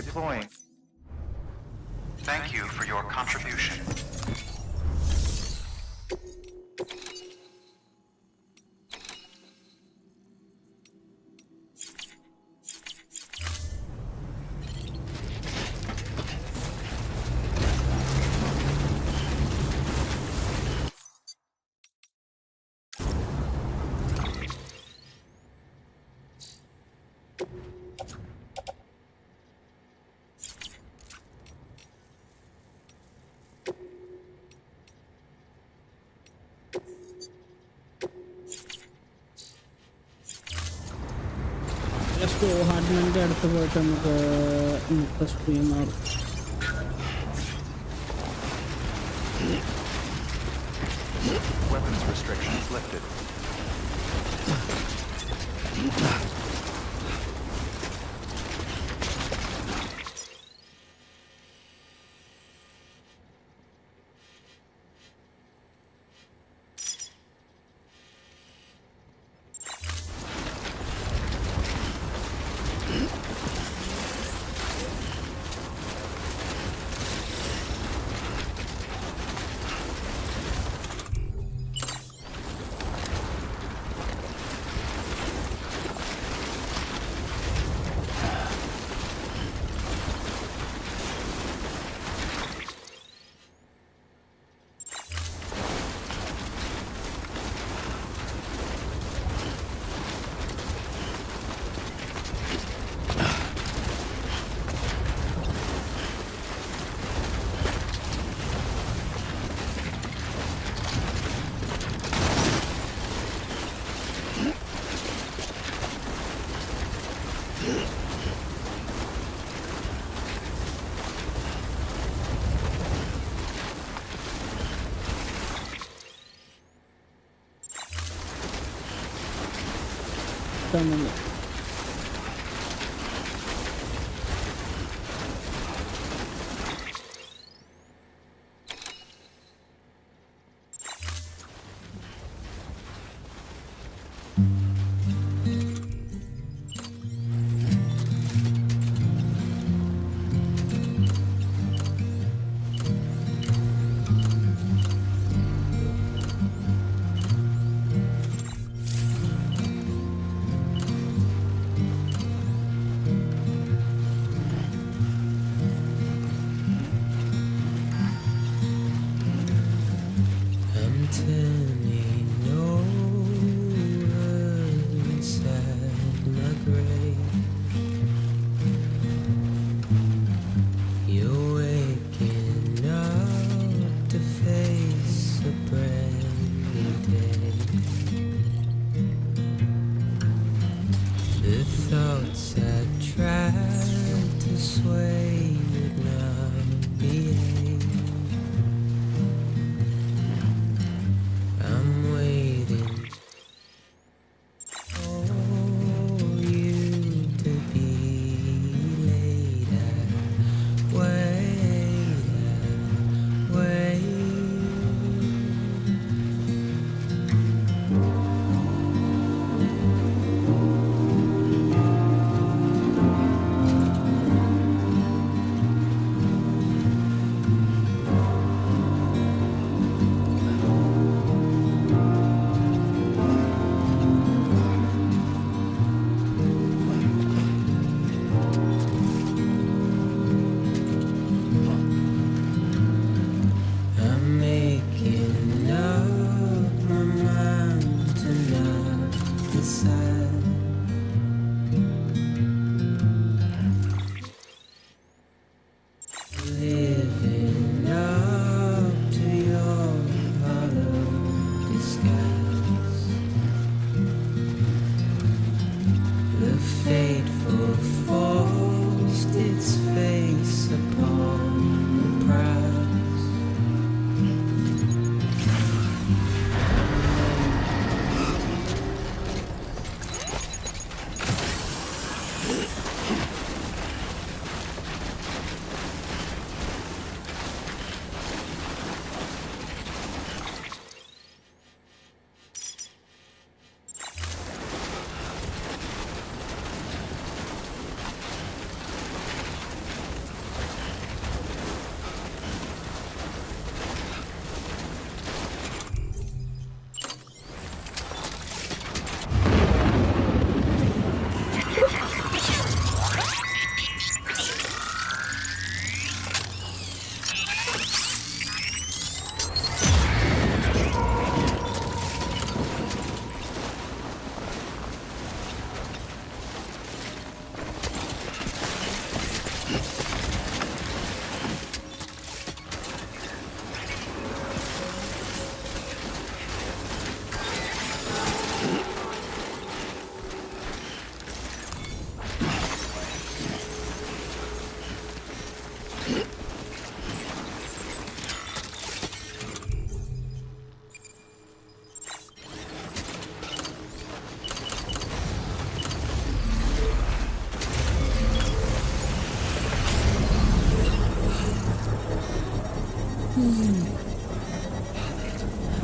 Deploying. Thank you for your contribution. ഹാർഡ്മാൻ്റെ അടുത്ത് പോയിട്ട് നമുക്ക് ഇന്നത്തെ സ്ട്രീം ആവും. Weapons restrictions lifted. നിർത്താമെന്ന്.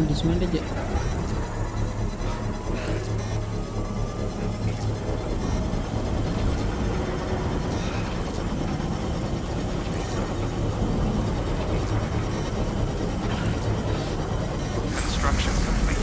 Disadvantage. Construction complete.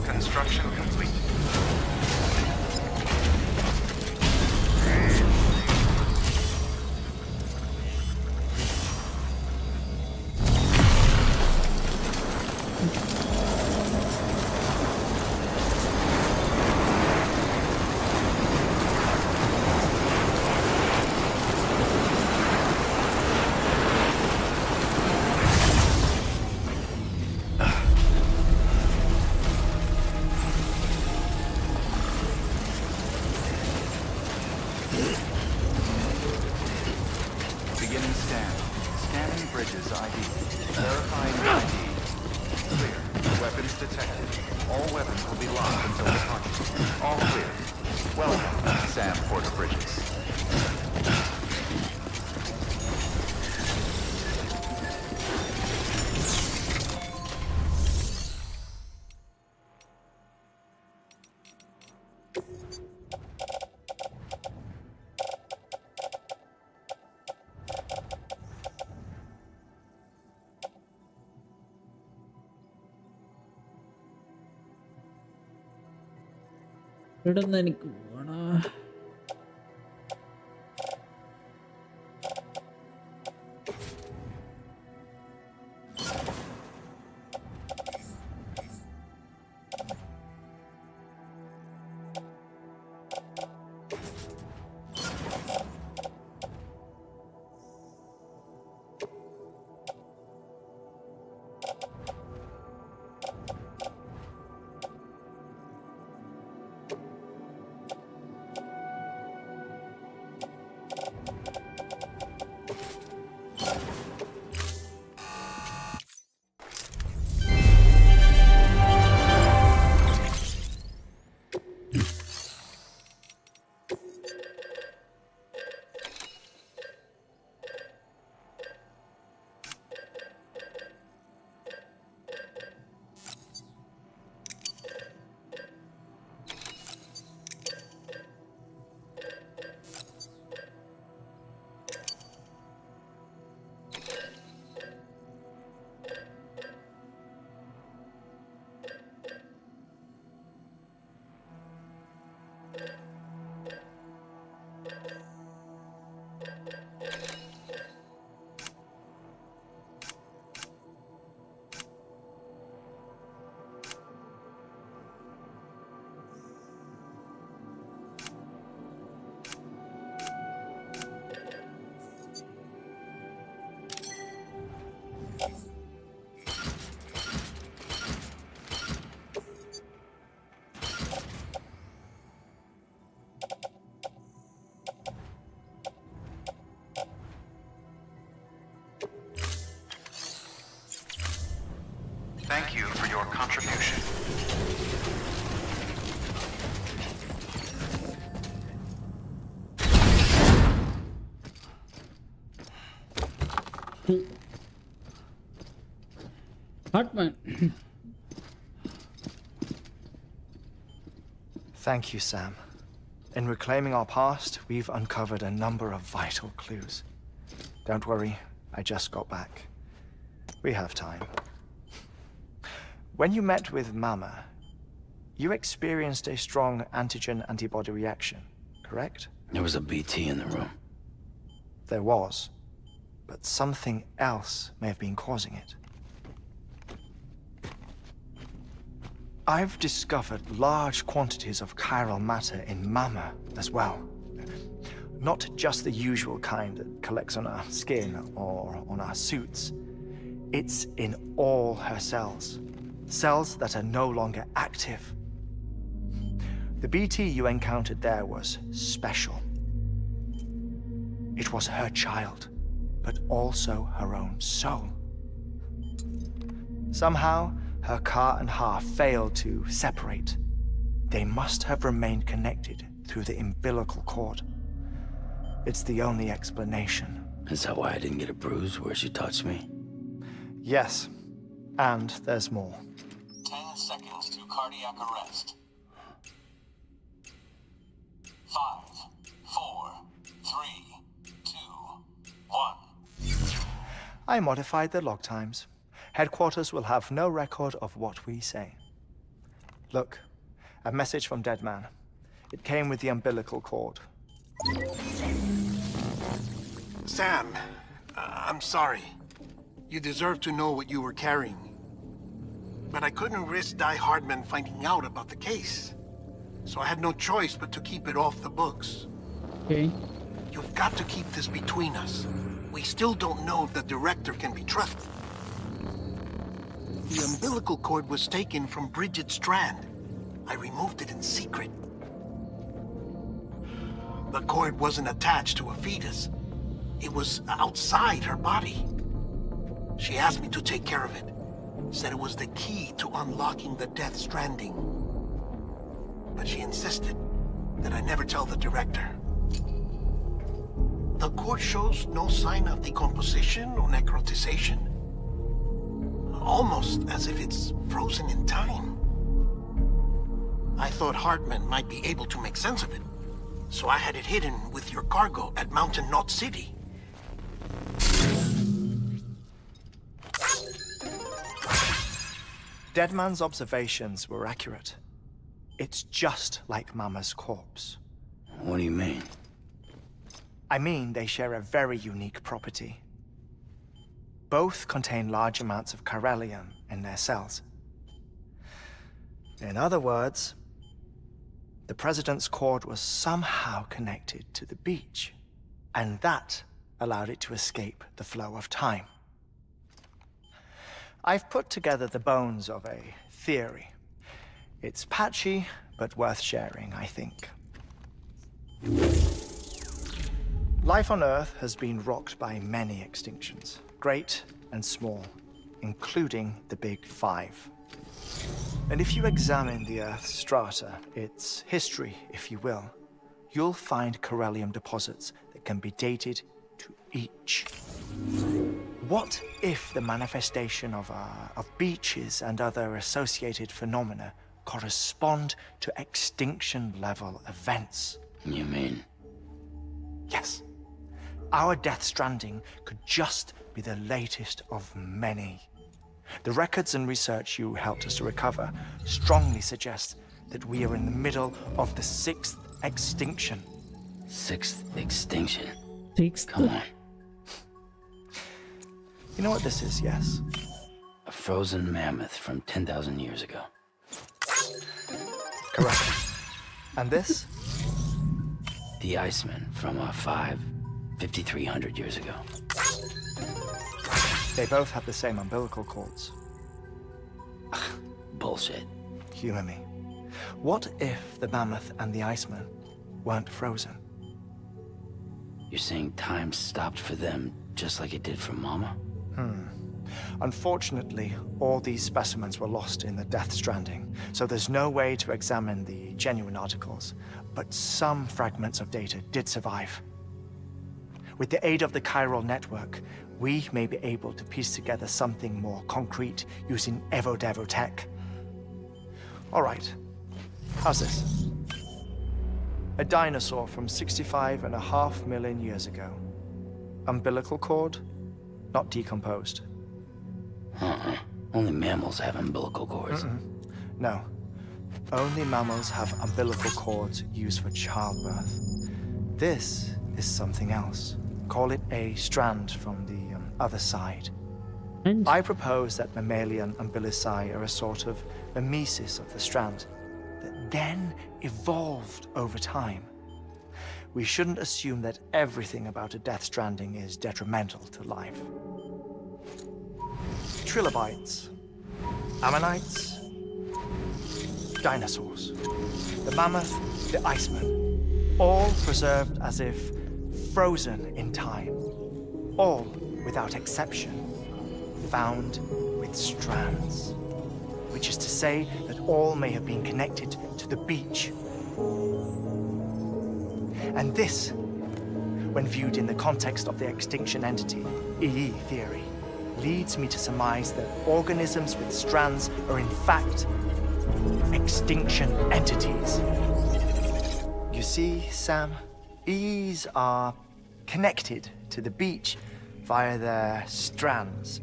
Construction complete. Beginning scan. Scanning bridges ID. Verifying ID. Clear. Weapons detected. All weapons will be locked until departure. All clear. Welcome, Sam Porter Bridges. ഇവിടെ നിന്ന് എനിക്ക് പോവാടാ. Thank you for your contribution. Hartman. Thank you, Sam. In reclaiming our past, we've uncovered a number of vital clues. Don't worry, I just got back. We have time. When you met with Mama, you experienced a strong antigen-antibody reaction, correct? There was a BT in the room. There was, but something else may have been causing it. I've discovered large quantities of chiral matter in Mama as well. Not just the usual kind that collects on our skin or on our suits. It's in all her cells. Cells that are no longer active, The BT you encountered there was special. It was her child, but also her own soul. Somehow, her car and half failed to separate. They must have remained connected through the umbilical cord. It's the only explanation. Is that why I didn't get a bruise where she touched me? Yes, and there's more. 10 seconds to cardiac arrest. 5, 4, 3, 2, 1. I modified the log times. Headquarters will have no record of what we say. Look, a message from Deadman. It came with the umbilical cord. Sam, I'm sorry. You deserve to know what you were carrying. But I couldn't risk Di Hardman finding out about the case. So I had no choice but to keep it off the books. Okay. You've got to keep this between us. We still don't know if the director can be trusted. The umbilical cord was taken from Bridget Strand. I removed it in secret. The cord wasn't attached to a fetus. It was outside her body. She asked me to take care of it. Said it was the key to unlocking the Death Stranding. But she insisted that I never tell the director. The cord shows no sign of decomposition or necrotization. Almost as if it's frozen in time. I thought Hartman might be able to make sense of it. So I had it hidden with your cargo at Mountain Knot City. Deadman's observations were accurate. It's just like Mama's corpse. What do you mean? I mean, they share a very unique property. Both contain large amounts of chiralium in their cells. In other words, the President's cord was somehow connected to the beach, and that allowed it to escape the flow of time. I've put together the bones of a theory. It's patchy, but worth sharing, I think. Life on Earth has been rocked by many extinctions, great and small, including the Big Five. And if you examine the Earth's strata, its history, if you will, you'll find chiralium deposits that can be dated to each. What if the manifestation of beaches and other associated phenomena correspond to extinction-level events? You mean? Yes. Our Death Stranding could just be the latest of many. The records and research you helped us to recover strongly suggest that we are in the middle of the 6th extinction. 6th extinction? Sixth. Come on. You know what this is, yes? A frozen mammoth from 10,000 years ago. Correct. And this? The Iceman from 5,300 years ago. They both have the same umbilical cords. Bullshit. Humor me. What if the mammoth and the Iceman weren't frozen? You're saying time stopped for them just like it did for Mama? Unfortunately, all these specimens were lost in the Death Stranding, so there's no way to examine the genuine articles, but some fragments of data did survive. With the aid of the chiral network, we may be able to piece together something more concrete using Evo-Devo tech. All right, how's this? A dinosaur from 65.5 million years ago. Umbilical cord, not decomposed. Only mammals have umbilical cords. No, only mammals have umbilical cords used for childbirth. This is something else. Call it a strand from the other side. And I propose that mammalian umbilici are a sort of mimesis of the strand that then evolved over time. We shouldn't assume that everything about a Death Stranding is detrimental to life. Trilobites, ammonites, dinosaurs. The mammoth, the iceman, all preserved as if frozen in time. All, without exception, found with strands. Which is to say that all may have been connected to the beach. And this, when viewed in the context of the extinction entity, EE theory, leads me to surmise that organisms with strands are in fact extinction entities. You see, Sam, EEs are connected to the beach via their strands.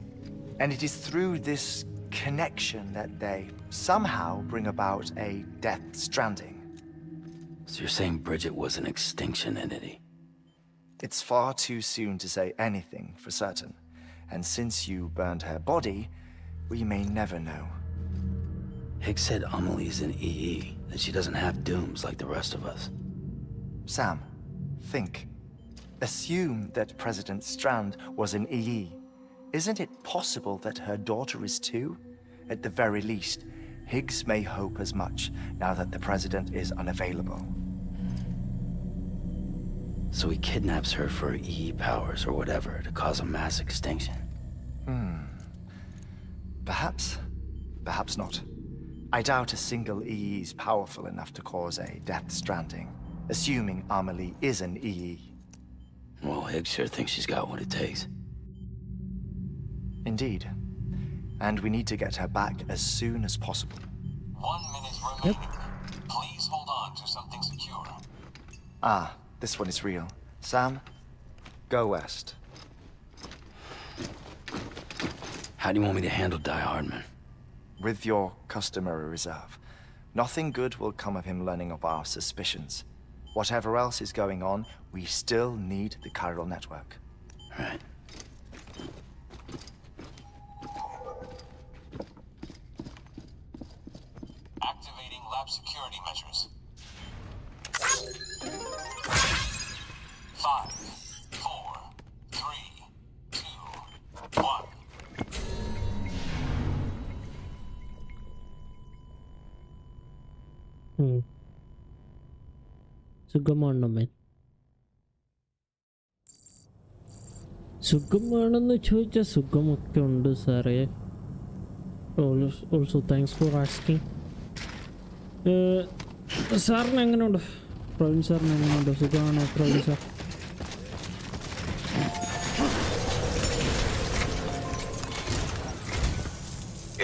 And it is through this connection that they somehow bring about a death stranding. So you're saying Bridget was an extinction entity? It's far too soon to say anything for certain. And since you burned her body, we may never know. Higgs said Amelie's an EE, that she doesn't have dooms like the rest of us. Sam, think. Assume that President Strand was an EE. Isn't it possible that her daughter is too? At the very least, Higgs may hope as much now that the president is unavailable. So he kidnaps her for EE powers or whatever to cause a mass extinction? Perhaps. Perhaps not. I doubt a single EE is powerful enough to cause a death stranding, assuming Amelie is an EE. Well, Higgs sure thinks she's got what it takes. Indeed. And we need to get her back as soon as possible. 1 minute remaining. Please hold on to something secure. Ah, this one is real. Sam, go west. How do you want me to handle Die Hardman? With your customary reserve. Nothing good will come of him learning of our suspicions. Whatever else is going on, we still need the chiral network. Right. Activating lab security measures. 5, 4, 3, 2, 1. സുഖമാണമ്മേ സുഖമാണെന്ന് ചോദിച്ചാൽ സുഖമൊക്കെ ഉണ്ട് സാറേ. Also thanks for asking. സാറിന് എങ്ങനെയുണ്ട്? പ്രവീൺ സാറിന് എങ്ങനെയുണ്ട്? സുഖമാണോ Praveen sir?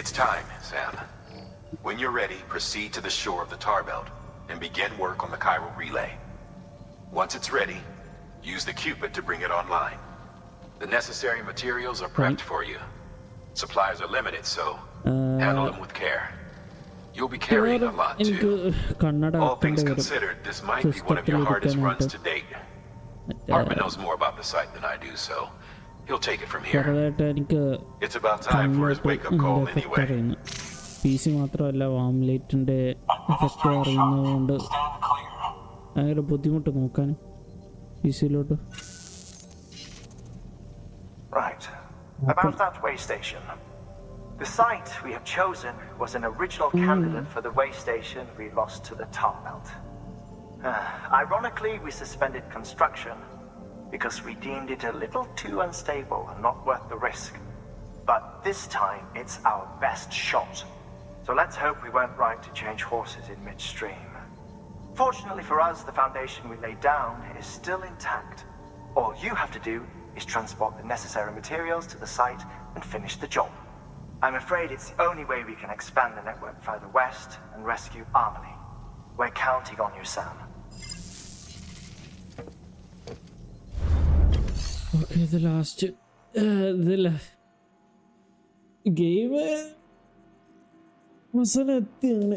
It's time, Sam. When you're ready, proceed to the shore of the tar belt and begin work on the chiral relay. Once it's ready, use the Cupid to bring it online. The necessary materials are prepped for you. Supplies are limited, so handle them with care. You'll be carrying a lot too. All things considered, this might be one of your hardest runs to date. Hartman knows more about the site than I do, so he'll take it from here. It's about time for his wake-up call anyway. PC മാത്രമല്ല, വാംലേറ്റിൻ്റെ effect അറിയുന്നതുകൊണ്ട് ഭയങ്കര ബുദ്ധിമുട്ട് നോക്കാൻ PCയിലോട്ട്. Right. About that way station. The site we have chosen was an original candidate for the way station we lost to the tar belt. Ironically, we suspended construction because we deemed it a little too unstable and not worth the risk. But this time, it's our best shot. So let's hope we weren't right to change horses in midstream. Fortunately for us, the foundation we laid down is still intact. All you have to do is transport the necessary materials to the site and finish the job. I'm afraid it's the only way we can expand the network further west and rescue Amelie. We're counting on you, Sam. Okay, the last game അവസാനം എത്തിയാണ്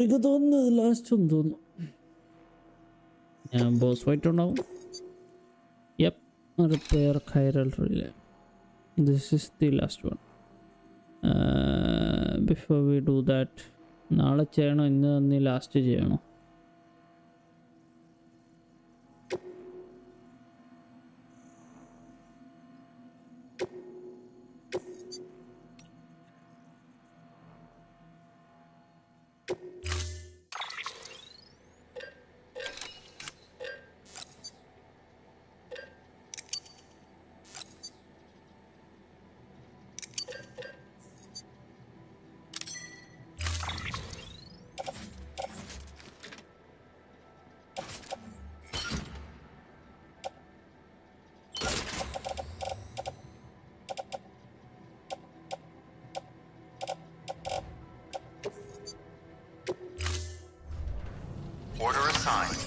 എനിക്ക് തോന്നുന്നത്. Last ഒന്ന് തോന്നുന്നു ഞാൻ boss fight ഉണ്ടാവും. Yup, repair chiral relay. This is the last one. Before we do that, നാളെ ചെയ്യണോ ഇന്ന് തന്നെ ലാസ്റ്റ് ചെയ്യണോ? assigned.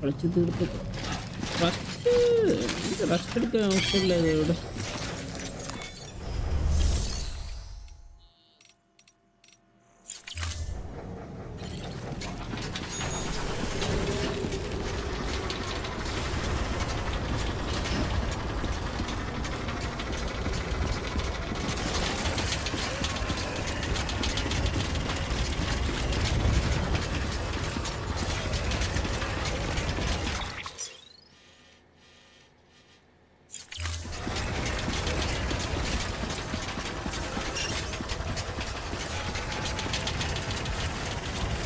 കളിച്ച് തീർത്തിട്ട് റെസ്റ്റ് എടുക്കാൻ അവസ്ഥയില്ല ഇവിടെ.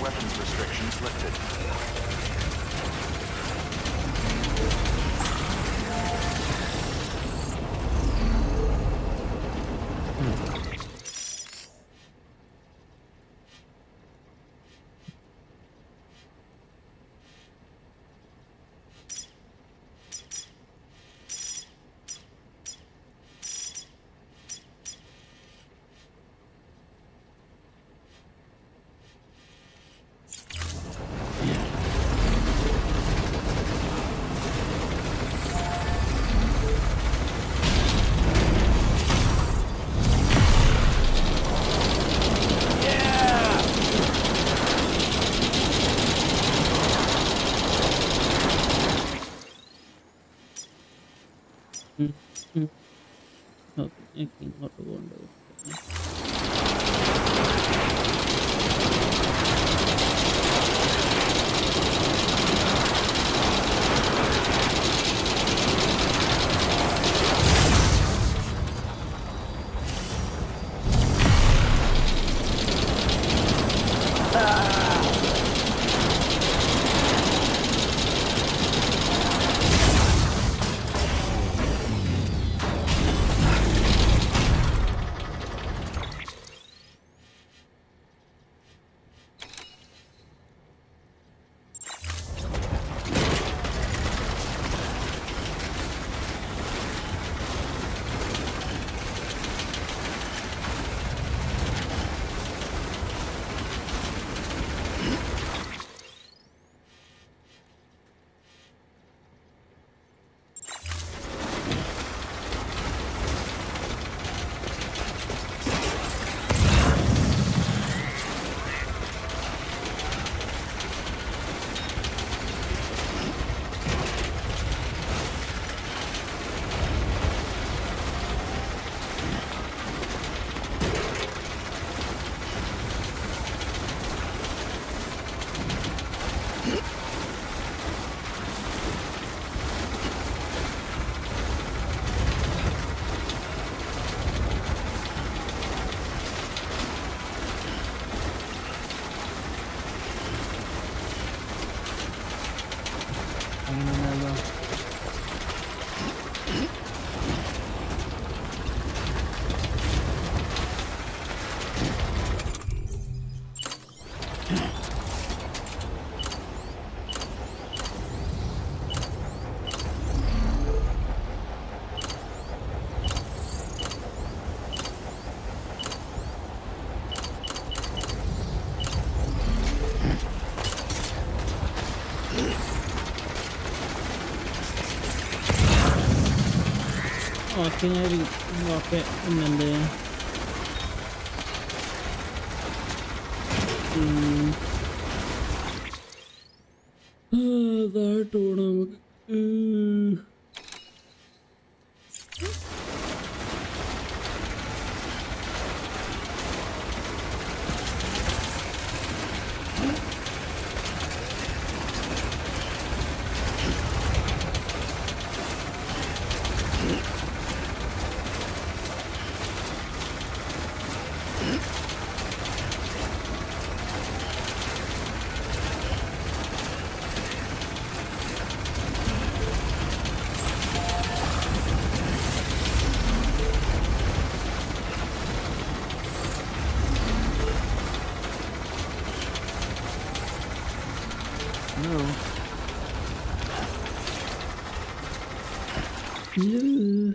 Weapons restrictions lifted. ഓക്കെ, എനിക്ക് ഇങ്ങോട്ട് പോകേണ്ടത്. ഓക്കെ, ഞാൻ ഓക്കെ പിന്നെന്ത് അതായിട്ട് പോണം നമുക്ക്. Hello.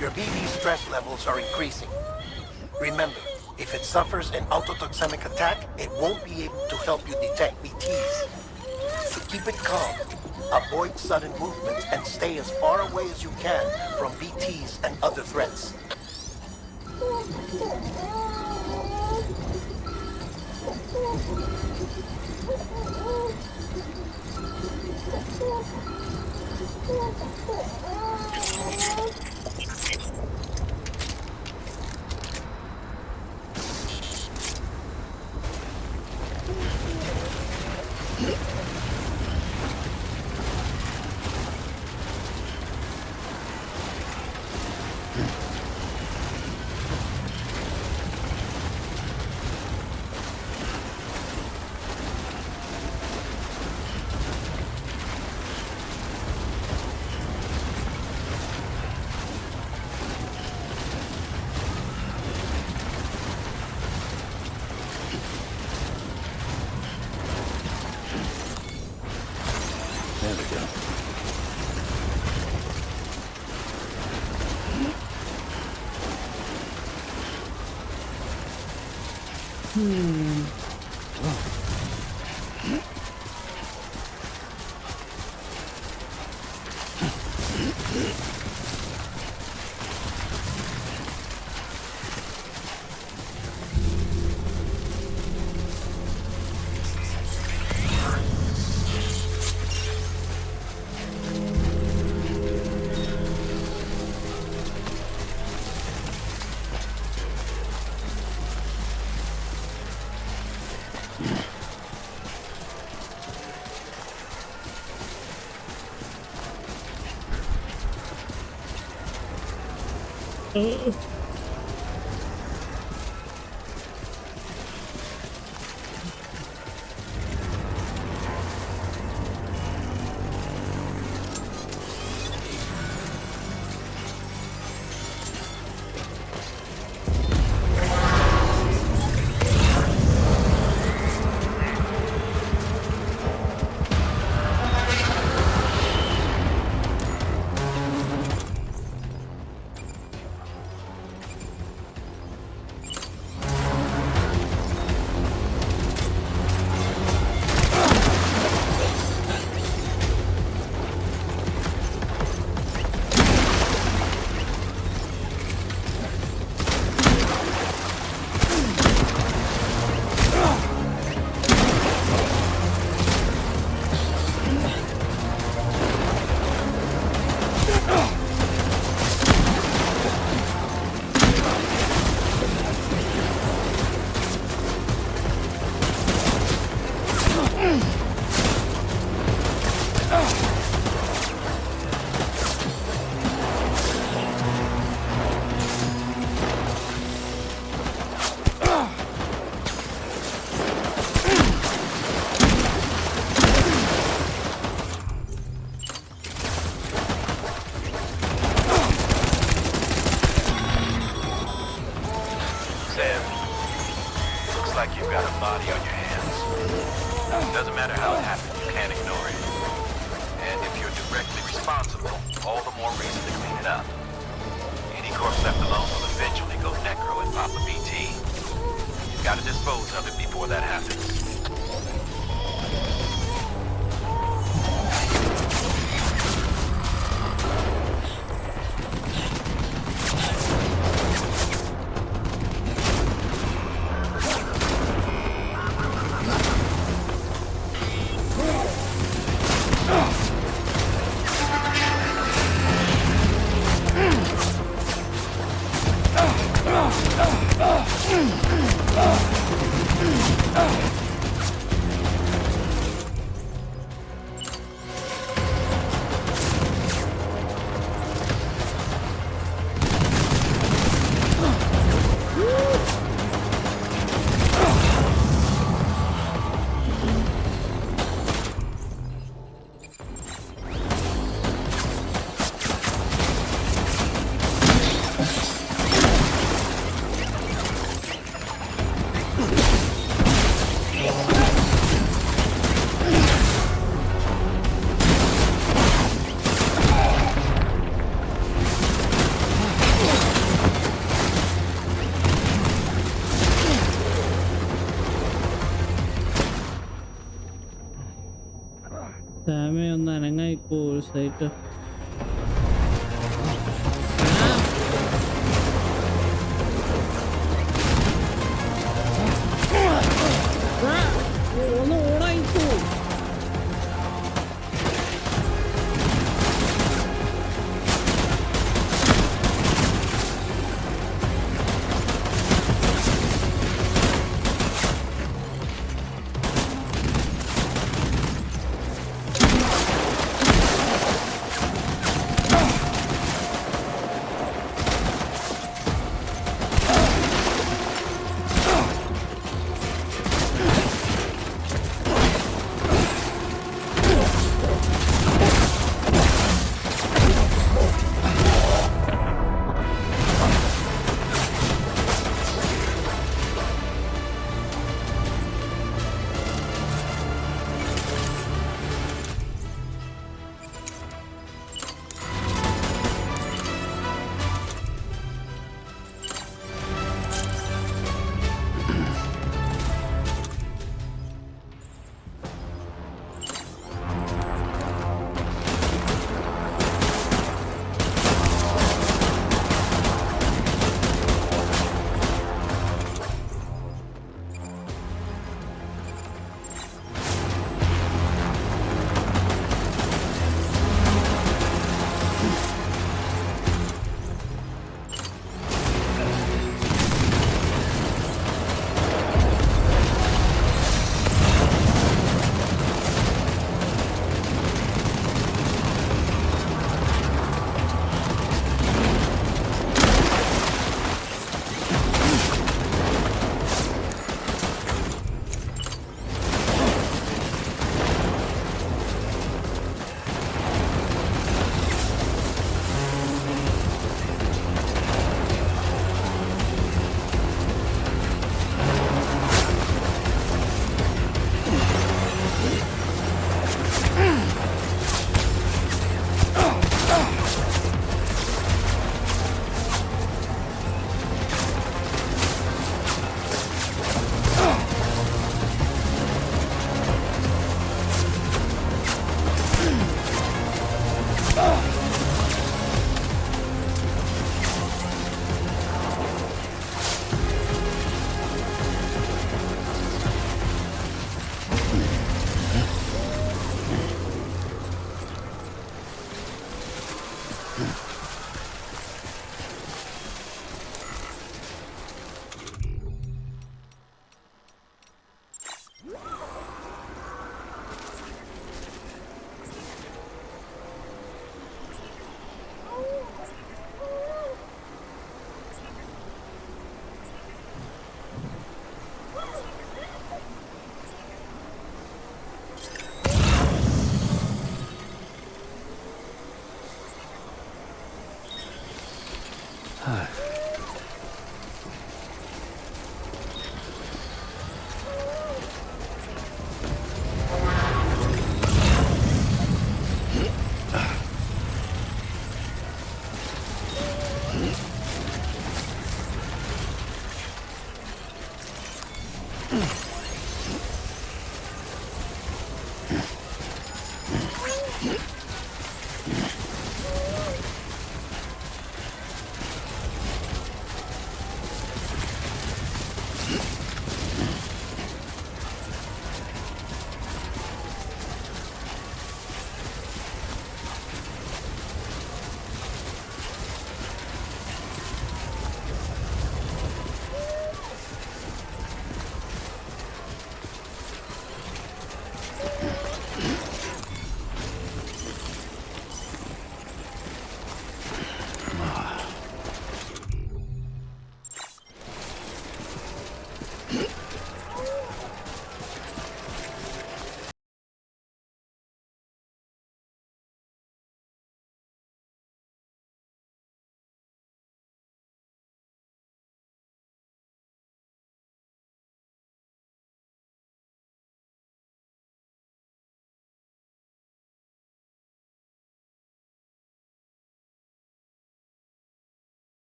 Your BB stress levels are increasing. Remember, if it suffers an autotoxemic attack, it won't be able to help you detect BTs. So keep it calm, avoid sudden movements, and stay as far away as you can from BTs and other threats. There we go. Sam, looks like you've got a body on your hands. Doesn't matter how it happened, you can't ignore it. And if you're directly responsible, all the more reason to clean it up. Any corpse left alone will eventually go necro and pop a BT. You've got to dispose of it before that happens. സാമേ ഒന്ന് അനങ്ങായിക്കോ ഒരു site. ഒന്ന് ഓടായിക്കോ.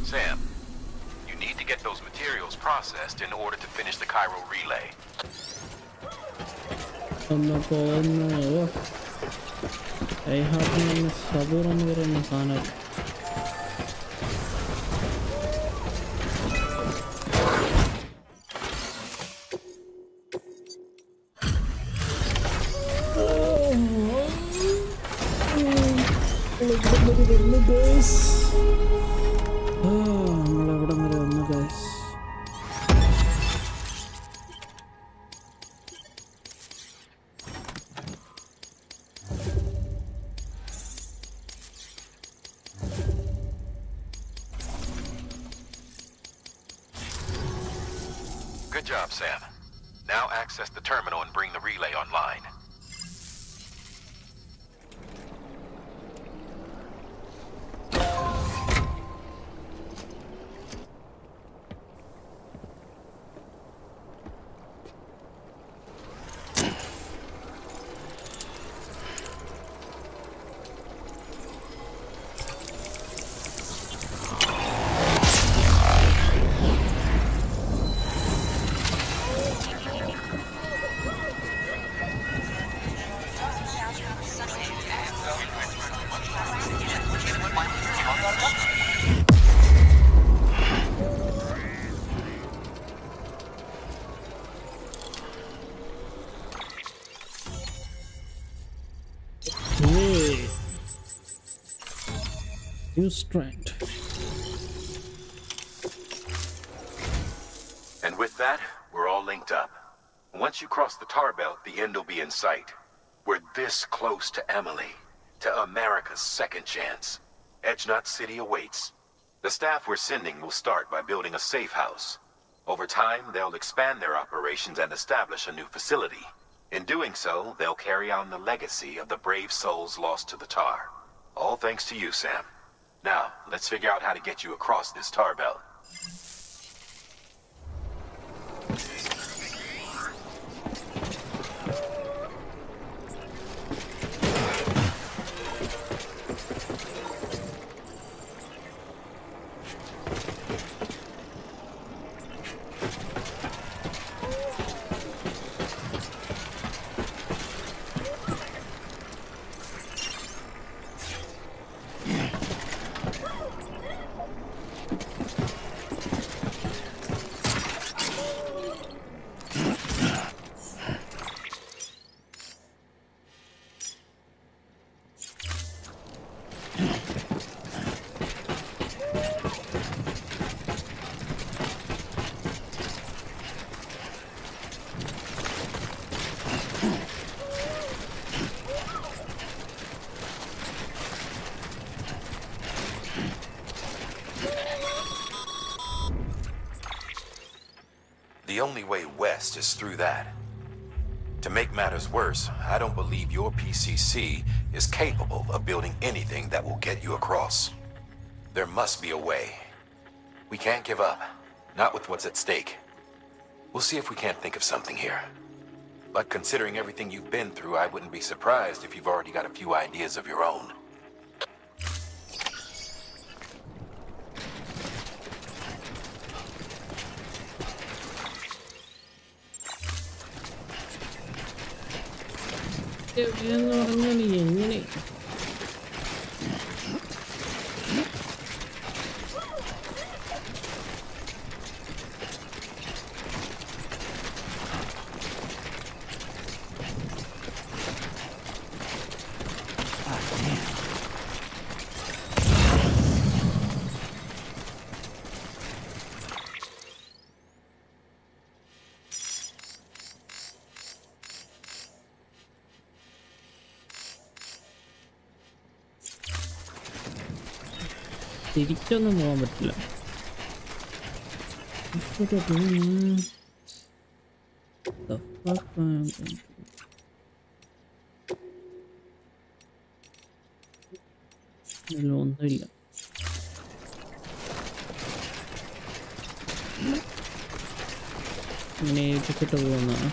Sam, you need to get those materials processed in order to finish the Cairo relay. Good job, Sam. Now access the terminal and bring the relay online. You strand. And with that, we're all linked up. Once you cross the tar belt, the end will be in sight. We're this close to Emily, to America's second chance. Edgenut City awaits. The staff we're sending will start by building a safe house. Over time, they'll expand their operations and establish a new facility. In doing so, they'll carry on the legacy of the brave souls lost to the tar. All thanks to you, Sam. Now, let's figure out how to get you across this tar belt. The only way west is through that. To make matters worse, I don't believe your PCC is capable of building anything that will get you across. There must be a way. We can't give up, not with what's at stake. We'll see if we can't think of something here. But considering everything you've been through, I wouldn't be surprised if you've already got a few ideas of your own. എന്ന് പറഞ്ഞാൽ എങ്ങനെ തിരിച്ചൊന്നും പോകാൻ പറ്റില്ല. ഒന്നുമില്ല. ഇങ്ങനെ ഏൽപ്പിച്ചിട്ട് പോകുന്നതാണ്.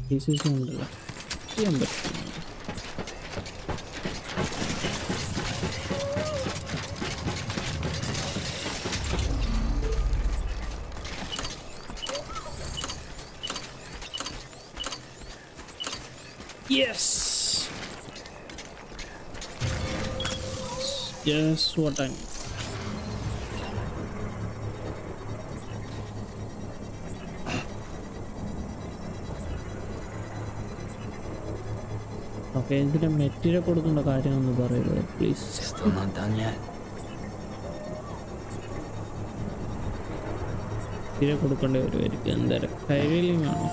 പീസസ് ഉണ്ടല്ലോ ചെയ്യാൻ പറ്റും. Yes. Just what I need. Okay, ഇതിന് മെറ്റീരിയൽ കൊടുക്കേണ്ട കാര്യമൊന്ന് പറയുന്നത് please. Still not done yet. Material കൊടുക്കേണ്ടി വരുമായിരിക്കും. എന്തായാലും കൈവീലിംഗ് ആണോ?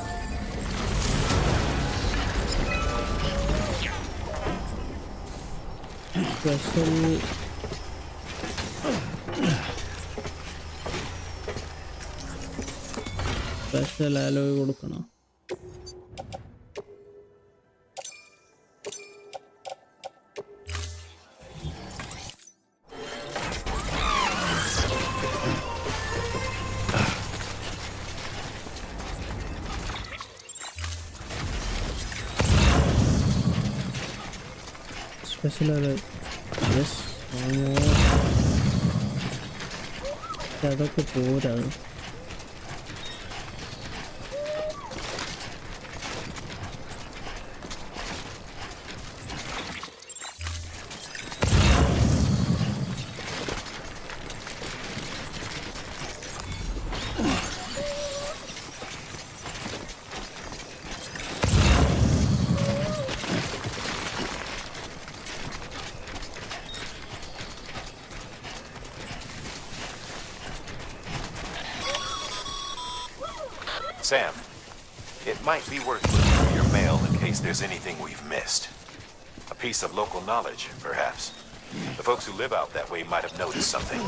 സ്പെഷ്യൽ അലോയ് കൊടുക്കണം. Special alert. Yes. അതൊക്കെ പോരാ. Sam, it might be worth looking through your mail in case there's anything we've missed. A piece of local knowledge, perhaps. The folks who live out that way might have noticed something.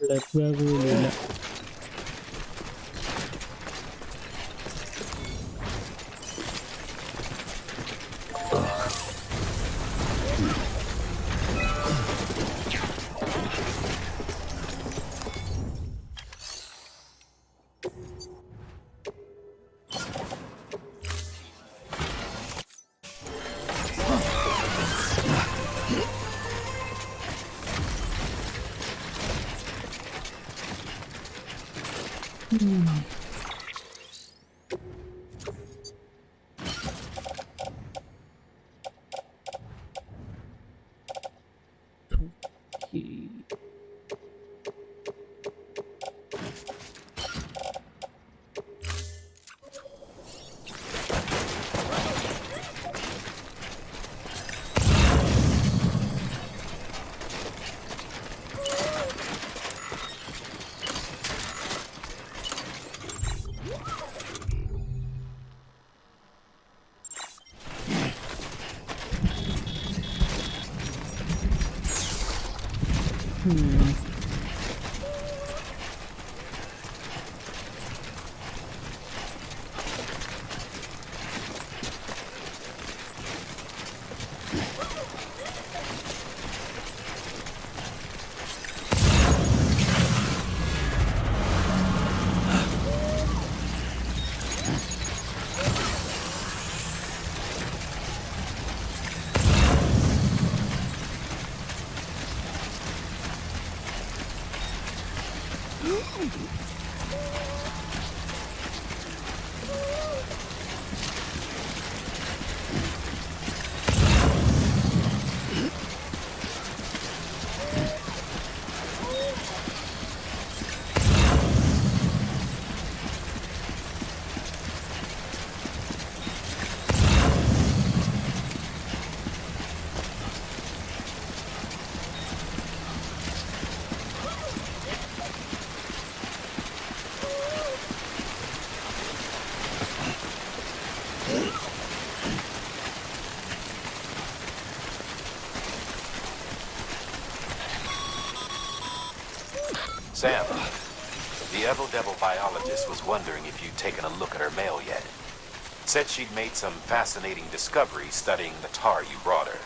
Left bag പോലില്ല. Sam, the Evo-Devil biologist was wondering if you'd taken a look at her mail yet. Said she'd made some fascinating discoveries studying the tar you brought her.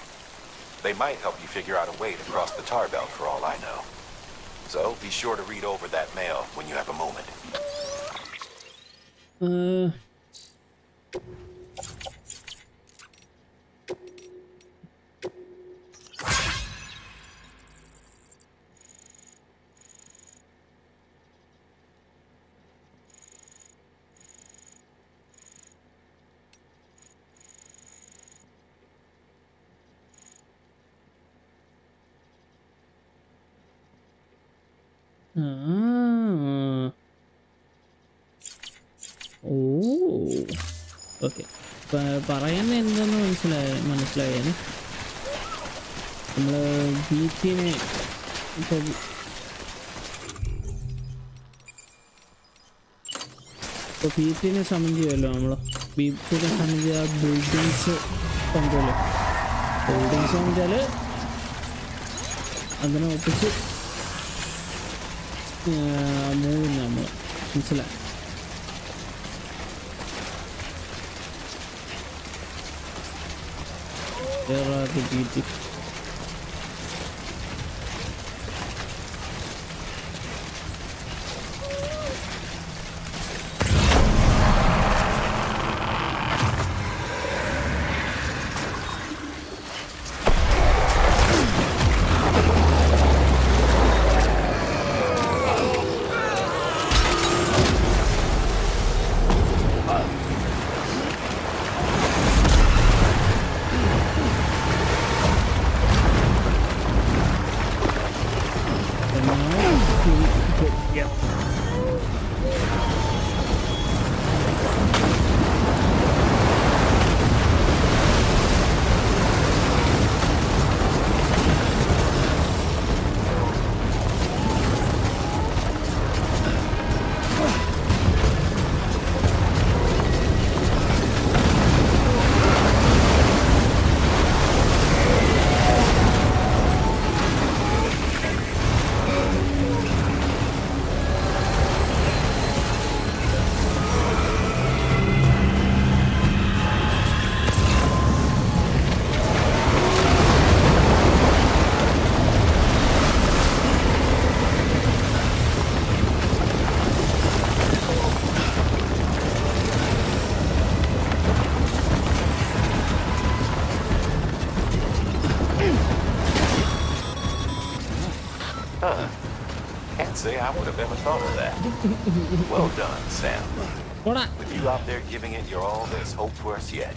They might help you figure out a way to cross the tar belt for all I know. So be sure to read over that mail when you have a moment. Okay പറയുന്നത് എന്താന്ന് മനസ്സിലായേനെ. നമ്മൾ ബീച്ചിനെ ഇപ്പോൾ ബീച്ചിനെ സംബന്ധിച്ചല്ലോ, നമ്മൾ ബീച്ചിനെ സംബന്ധിച്ച് ആ buildings കണ്ടല്ലോ. Buildings എന്ന് വെച്ചാൽ അതിനെ ഒപ്പിച്ച് മൂന്ന് നമ്മൾ മനസ്സിലായി. BT. Can't say I would have ever thought of that. Well done, Sam. With you out there giving it your all, there's hope for us yet.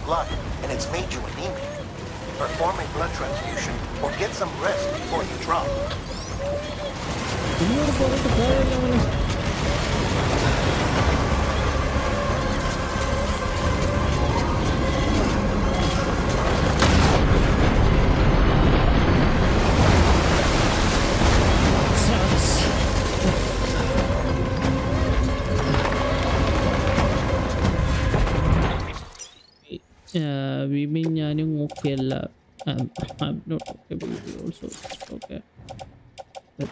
blood, and it's made you anemic. Perform a blood transfusion or get some rest before you drop. Women ഞാനും okay അല്ല. I'm not okay with you also. Okay. But,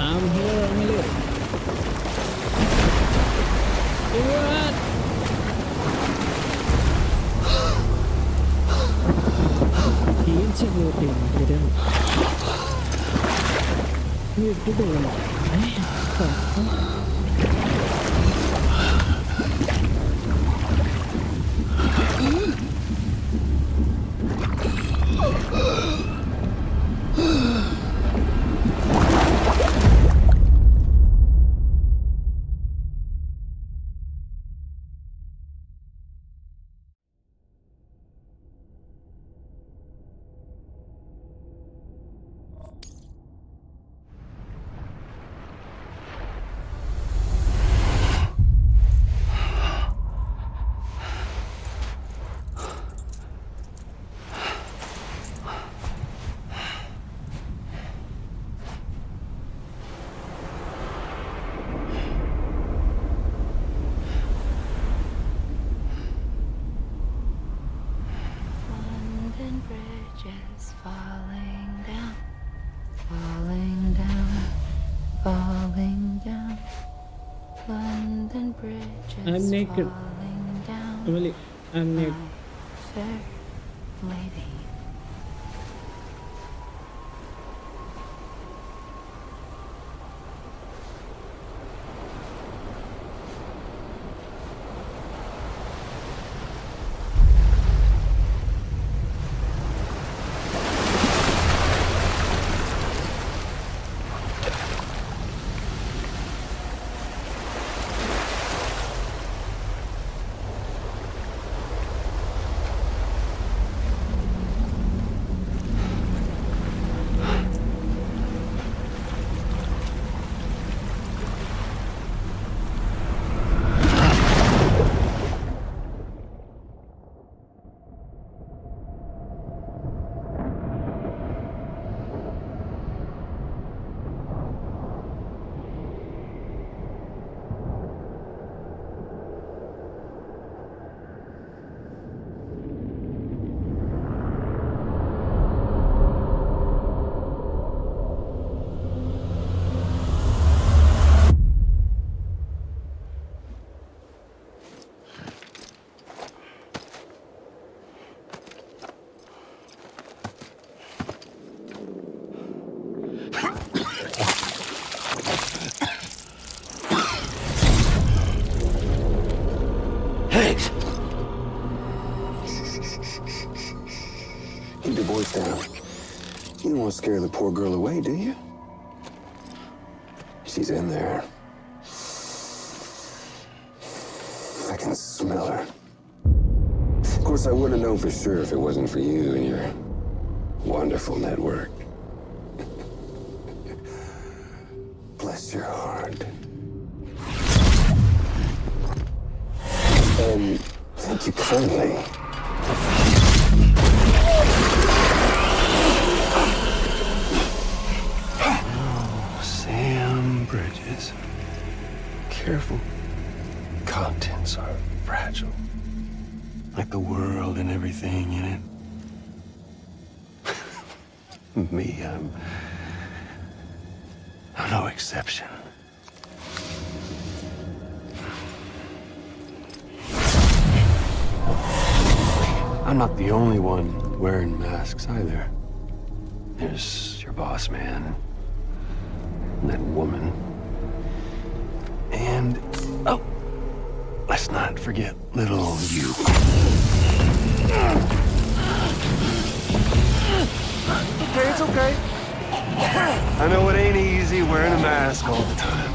I'm here, Emily. What? He's a good thing, didn't he? You did I'm naked. Emily, I'm naked. Fair lady. Keep your voice down. You don't want to scare the poor girl away, do you? She's in there. I can smell her. Of course, I wouldn't know for sure if it wasn't for you and your wonderful network. Bless your heart. Thank you kindly. Oh, Sam Bridges. Careful. Contents are fragile. Like the world and everything in it. Me, I'm no exception. I'm not the only one wearing masks either. There's your boss man, and that woman, and, oh, let's not forget little you. Okay, it's okay. I know it ain't easy wearing a mask all the time.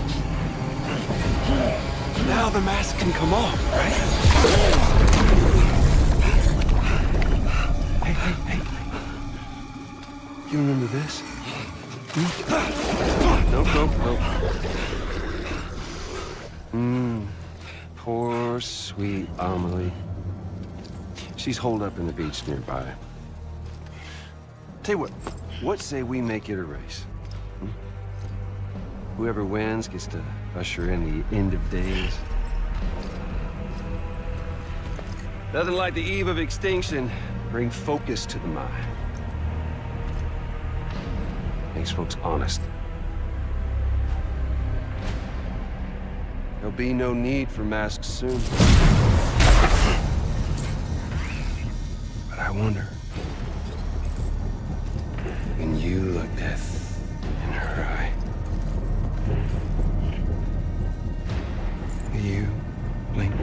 Now the mask can come off, right? Hey. You remember this? Nope. Poor, sweet Amelie. She's holed up in the beach nearby. Tell you what say we make it a race? Whoever wins gets to usher in the end of days. Nothing like the eve of extinction. Bring focus to the mind. Makes folks honest. There'll be no need for masks soon. But I wonder, when you look death in her eye, will you blink?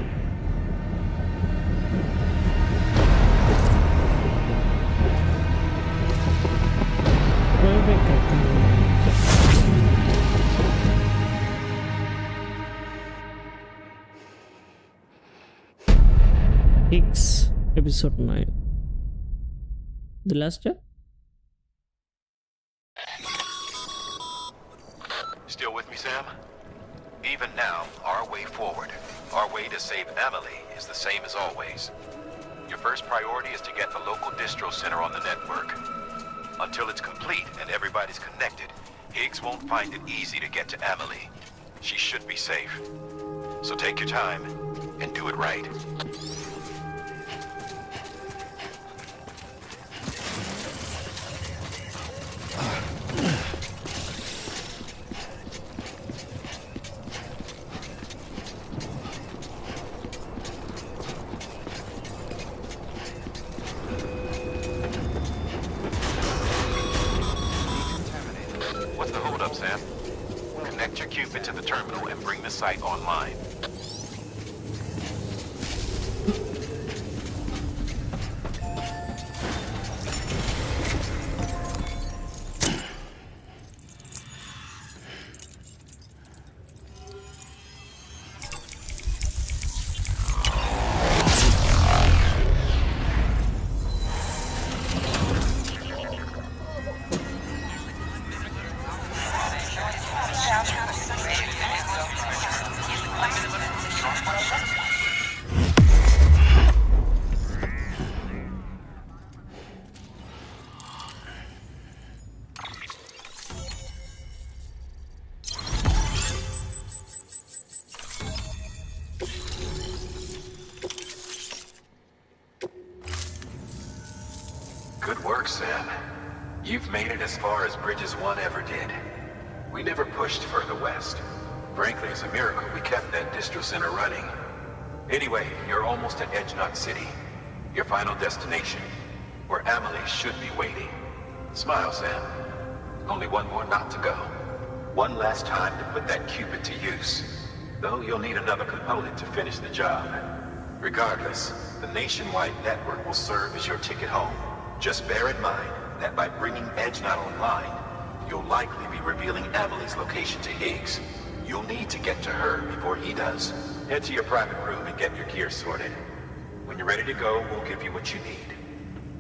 Higgs, episode 9. The last year? Still with me, Sam? Even now, our way forward, our way to save Amelie is the same as always. Your first priority is to get the local distro center on the network. Until it's complete and everybody's connected, Higgs won't find it easy to get to Amelie. She should be safe. So take your time and do it right. What's the holdup, Sam? Connect your Cupid to the terminal and bring the site online. Good work, Sam. You've made it as far as Bridges 1 ever did. We never pushed further west. Frankly, it's a miracle we kept that distro center running. Anyway, you're almost at Edge Knot City, your final destination, where Amelie should be waiting. Smile, Sam. Only one more knot to go. One last time to put that Cupid to use. Though you'll need another component to finish the job. Regardless, the nationwide network will serve as your ticket home. Just bear in mind that by bringing Edge Knot online, you'll likely be revealing Amelie's location to Higgs. You'll need to get to her before he does. Head to your private room and get your gear sorted. When you're ready to go, we'll give you what you need.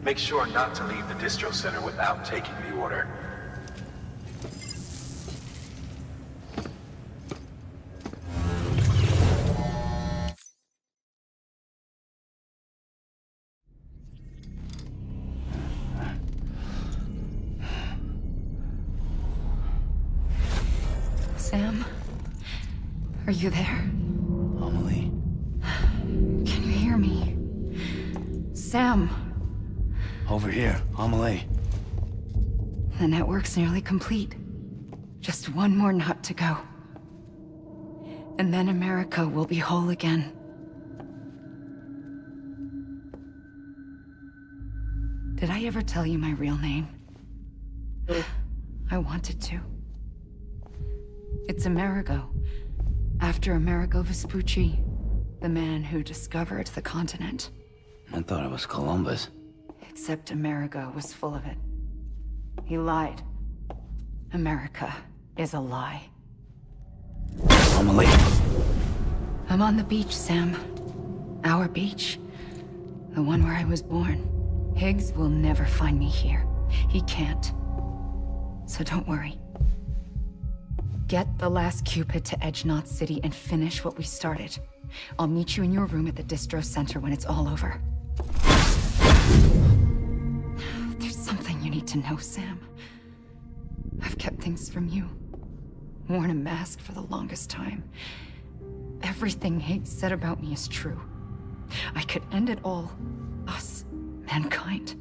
Make sure not to leave the distro center without taking the order. Sam? Are you there? Amelie. Can you hear me? Sam! Over here, Amelie. The network's nearly complete. Just one more knot to go. And then America will be whole again. Did I ever tell you my real name? I wanted to. It's Amerigo. After Amerigo Vespucci, the man who discovered the continent. I thought it was Columbus. Except Amerigo was full of it. He lied. America is a lie. Amelie. I'm on the beach, Sam. Our beach. The one where I was born. Higgs will never find me here. He can't. So don't worry. Get the last Cupid to Edge-Knot City and finish what we started. I'll meet you in your room at the distro center when it's all over. There's something you need to know, Sam. I've kept things from you. Worn a mask for the longest time. Everything Higgs said about me is true. I could end it all. Us. Mankind.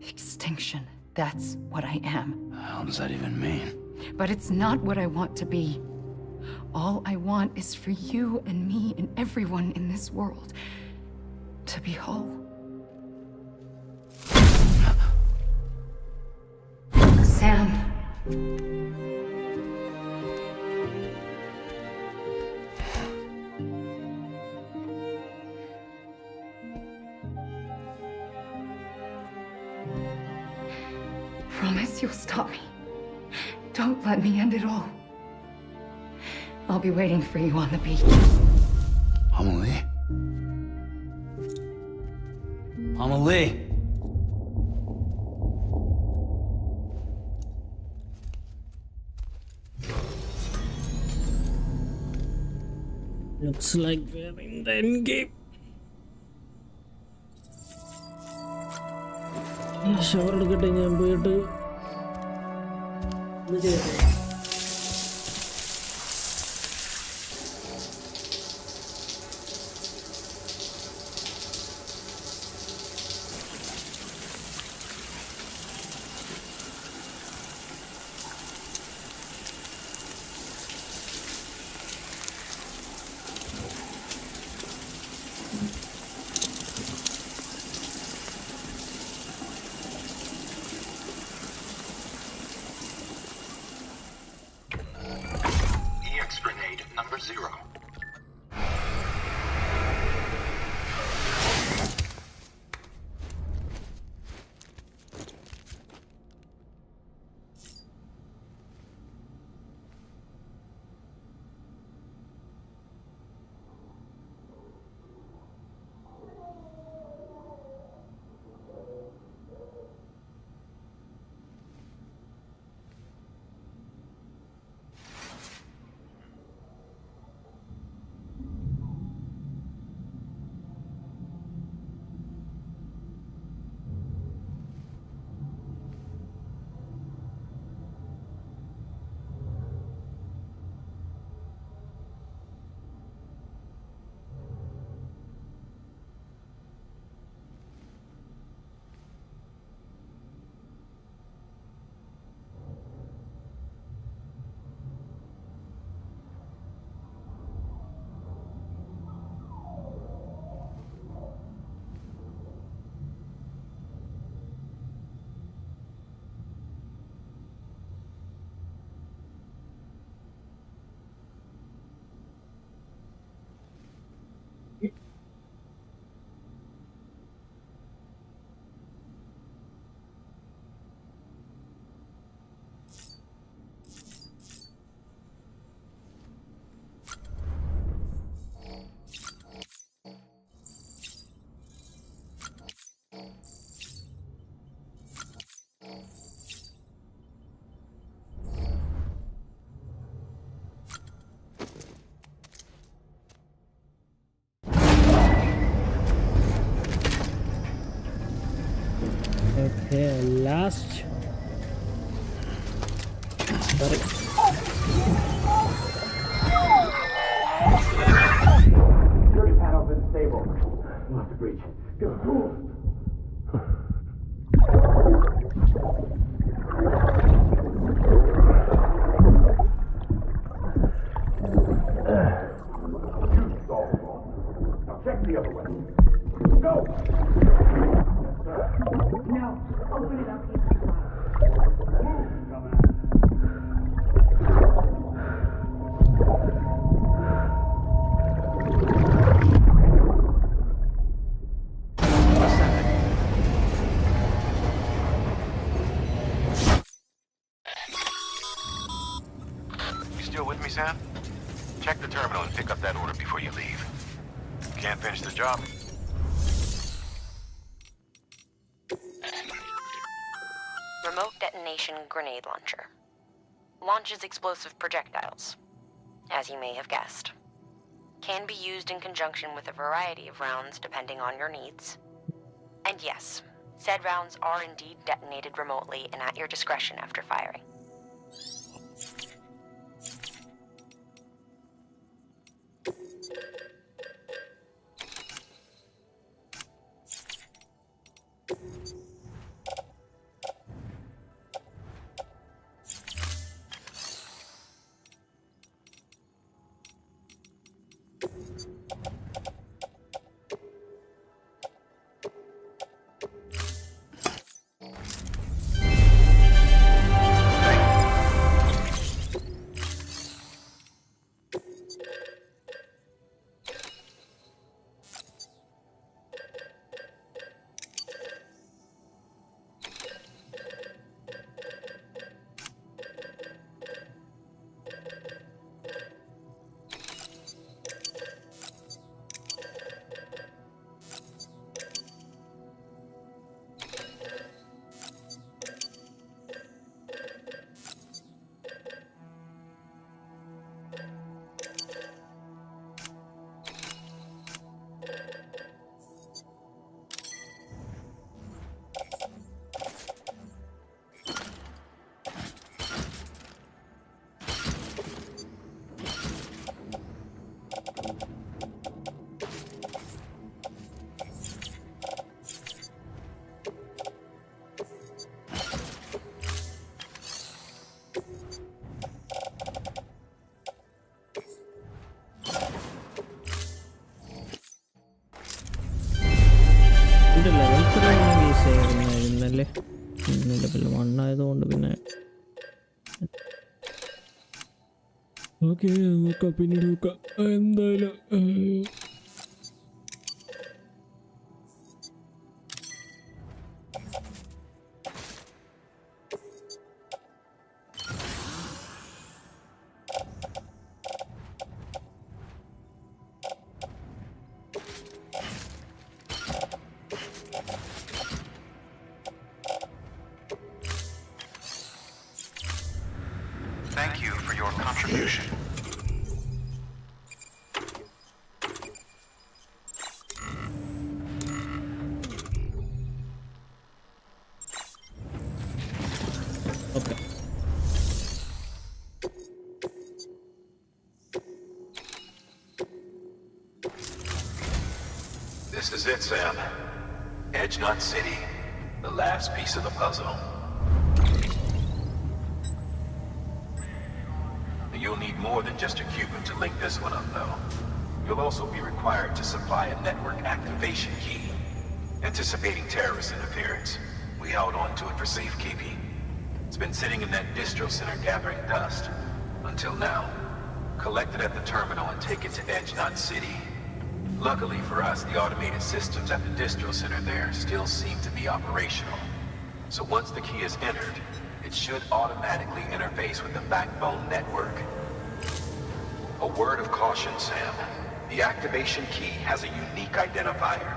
Extinction. That's what I am. How does that even mean? But it's not what I want to be. All I want is for you and me and everyone in this world to be whole. Sam. Promise you'll stop me. Don't let me end it all. I'll be waiting for you on the beach. Amelie? Amelie! Looks like we're in the end game. Shower എടുക്കട്ടെ ഞാൻ പോയിട്ട് ഇത് ചെയ്യട്ടെ. Grenade number 0. Okay, last. Sorry. Security panel's unstable. We'll have to breach. Go. Now check the other way. Go! Yes, sir. No, open it up. You still with me, Sam? Check the terminal and pick up that order before you leave. Can't finish the job? Remote detonation grenade launcher. Launches explosive projectiles. As you may have guessed. Can be used in conjunction with a variety of rounds depending on your needs. And yes, said rounds are indeed detonated remotely and at your discretion after firing. Level 3 use ചെയ്യുന്നല്ലേ level 1 ആയതുകൊണ്ട് പിന്നെ okay നോക്കാം പിന്നീട് നോക്കാം എന്തായാലും Thank you for your contribution. Okay. This is it, Sam. Edge Knot City, the last piece of the puzzle. You'll need more than just a Cuban to link this one up, though. You'll also be required to supply a network activation key. Anticipating terrorist interference, we held on to it for safekeeping. It's been sitting in that distro center gathering dust. Until now. Collect it at the terminal and take it to Edge Knot City. Luckily for us, the automated systems at the distro center there still seem to be operational. So once the key is entered, it should automatically interface with the backbone network. A word of caution, Sam. The activation key has a unique identifier.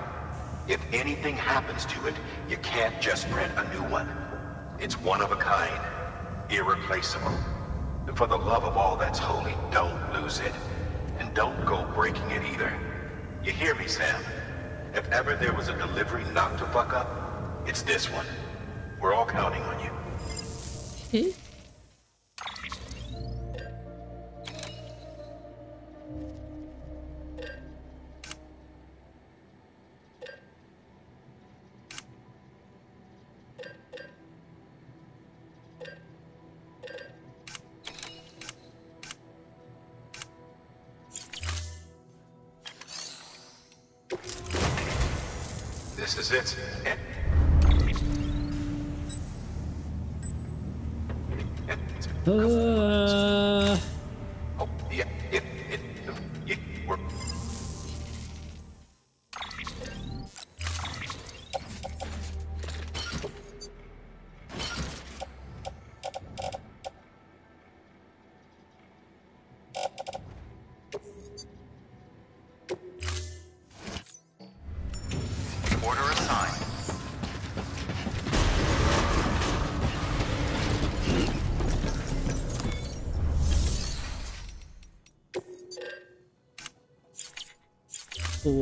If anything happens to it, you can't just print a new one. It's one of a kind, irreplaceable. And for the love of all that's holy, don't lose it. And don't go breaking it either. You hear me, Sam? If ever there was a delivery not to fuck up, it's this one. We're all counting on you. This is it. Oh, yeah, we're... Order assigned.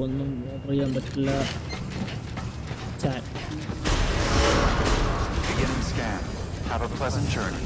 ഒന്നും order ചെയ്യാൻ പറ്റില്ല. Chat Beginning scan. Have a pleasant journey.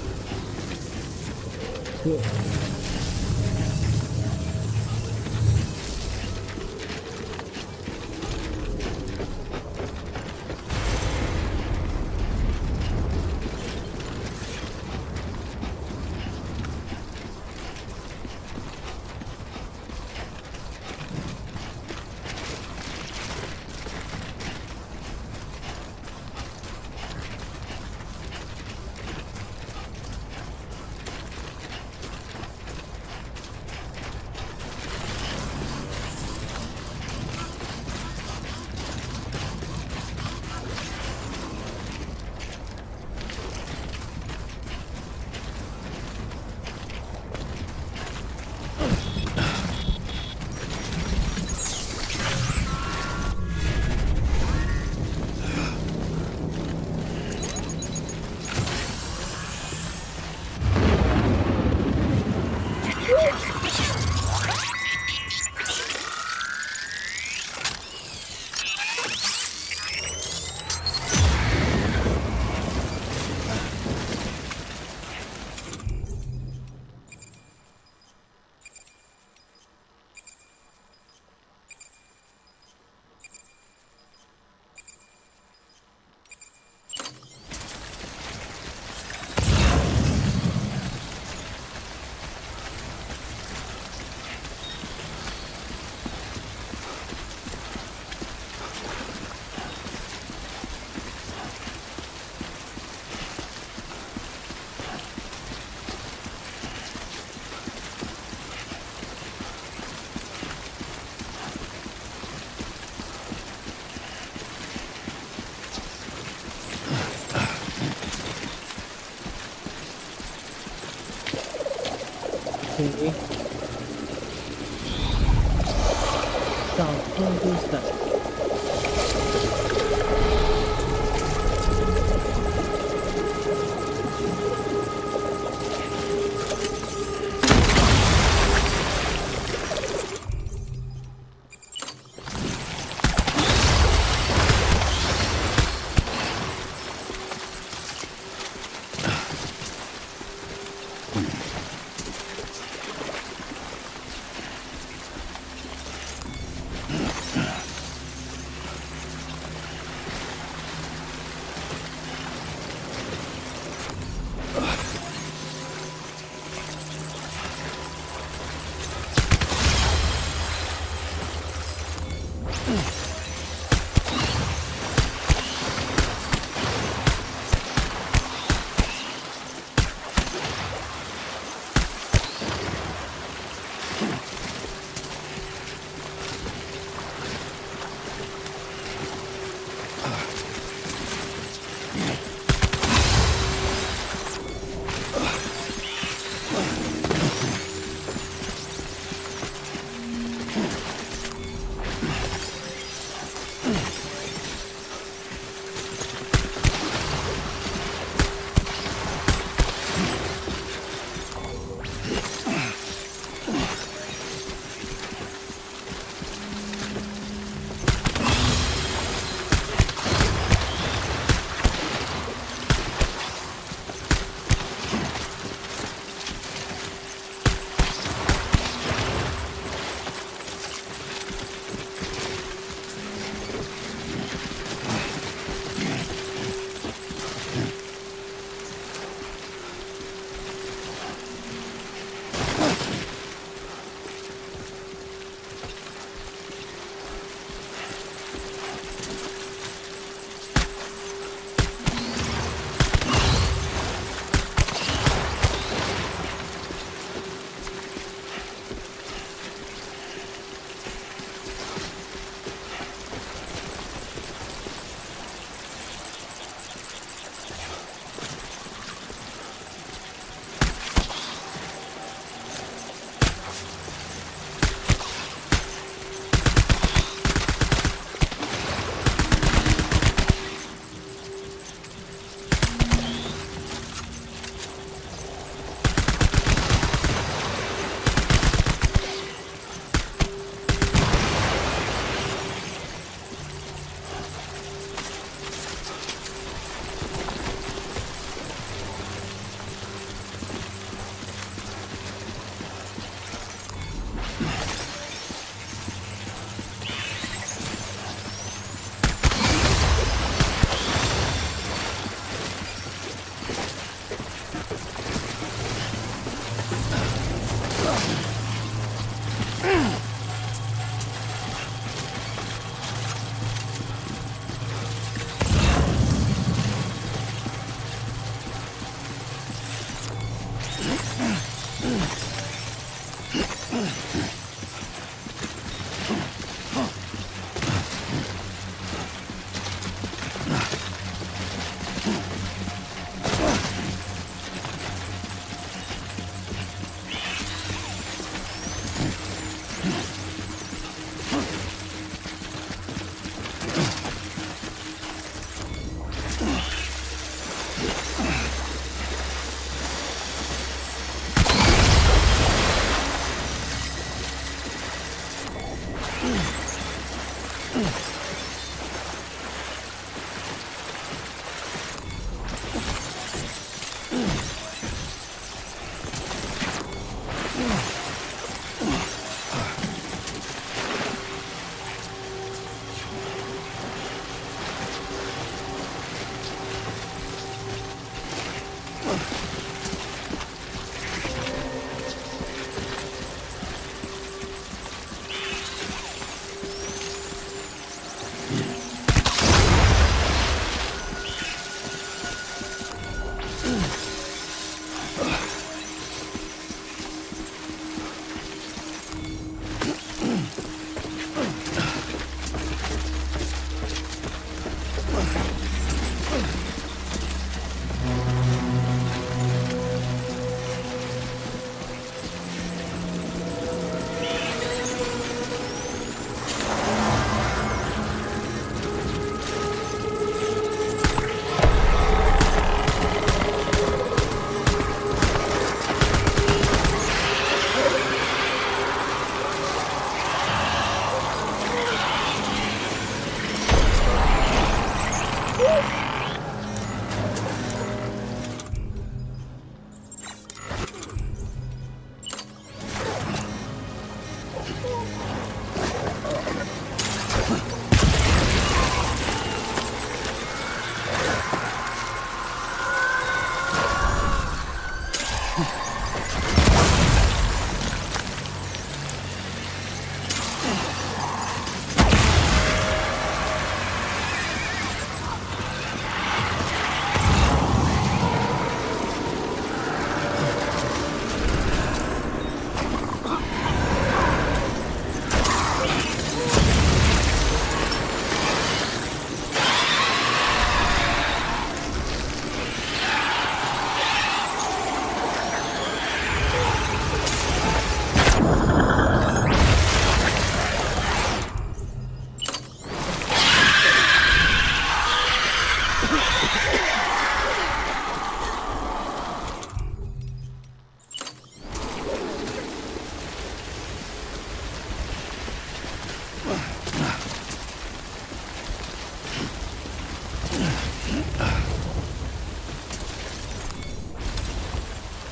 Okay. So, who's that?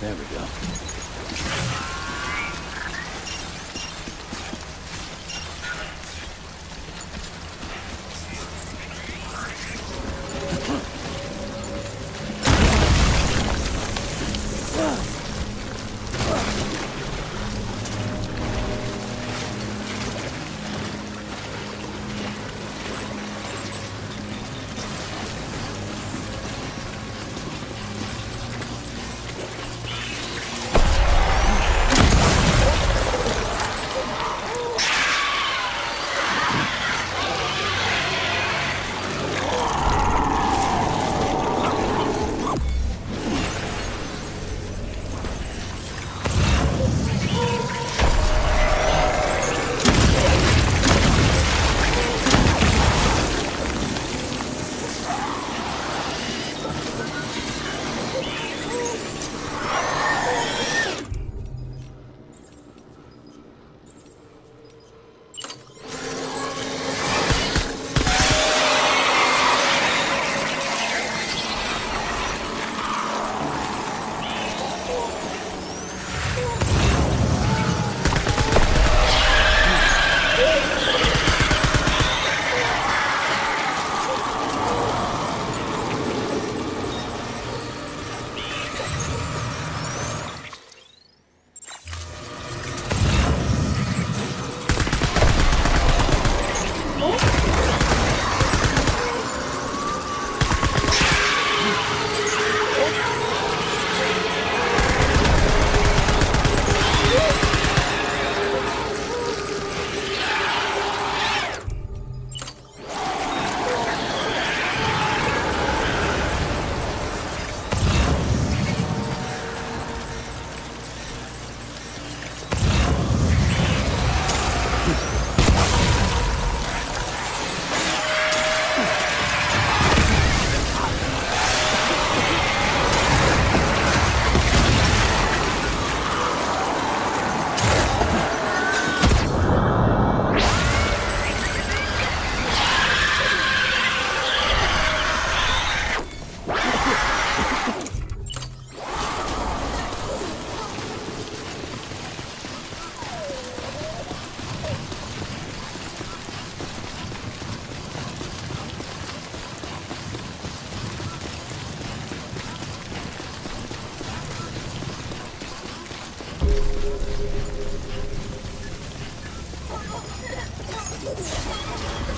There we go.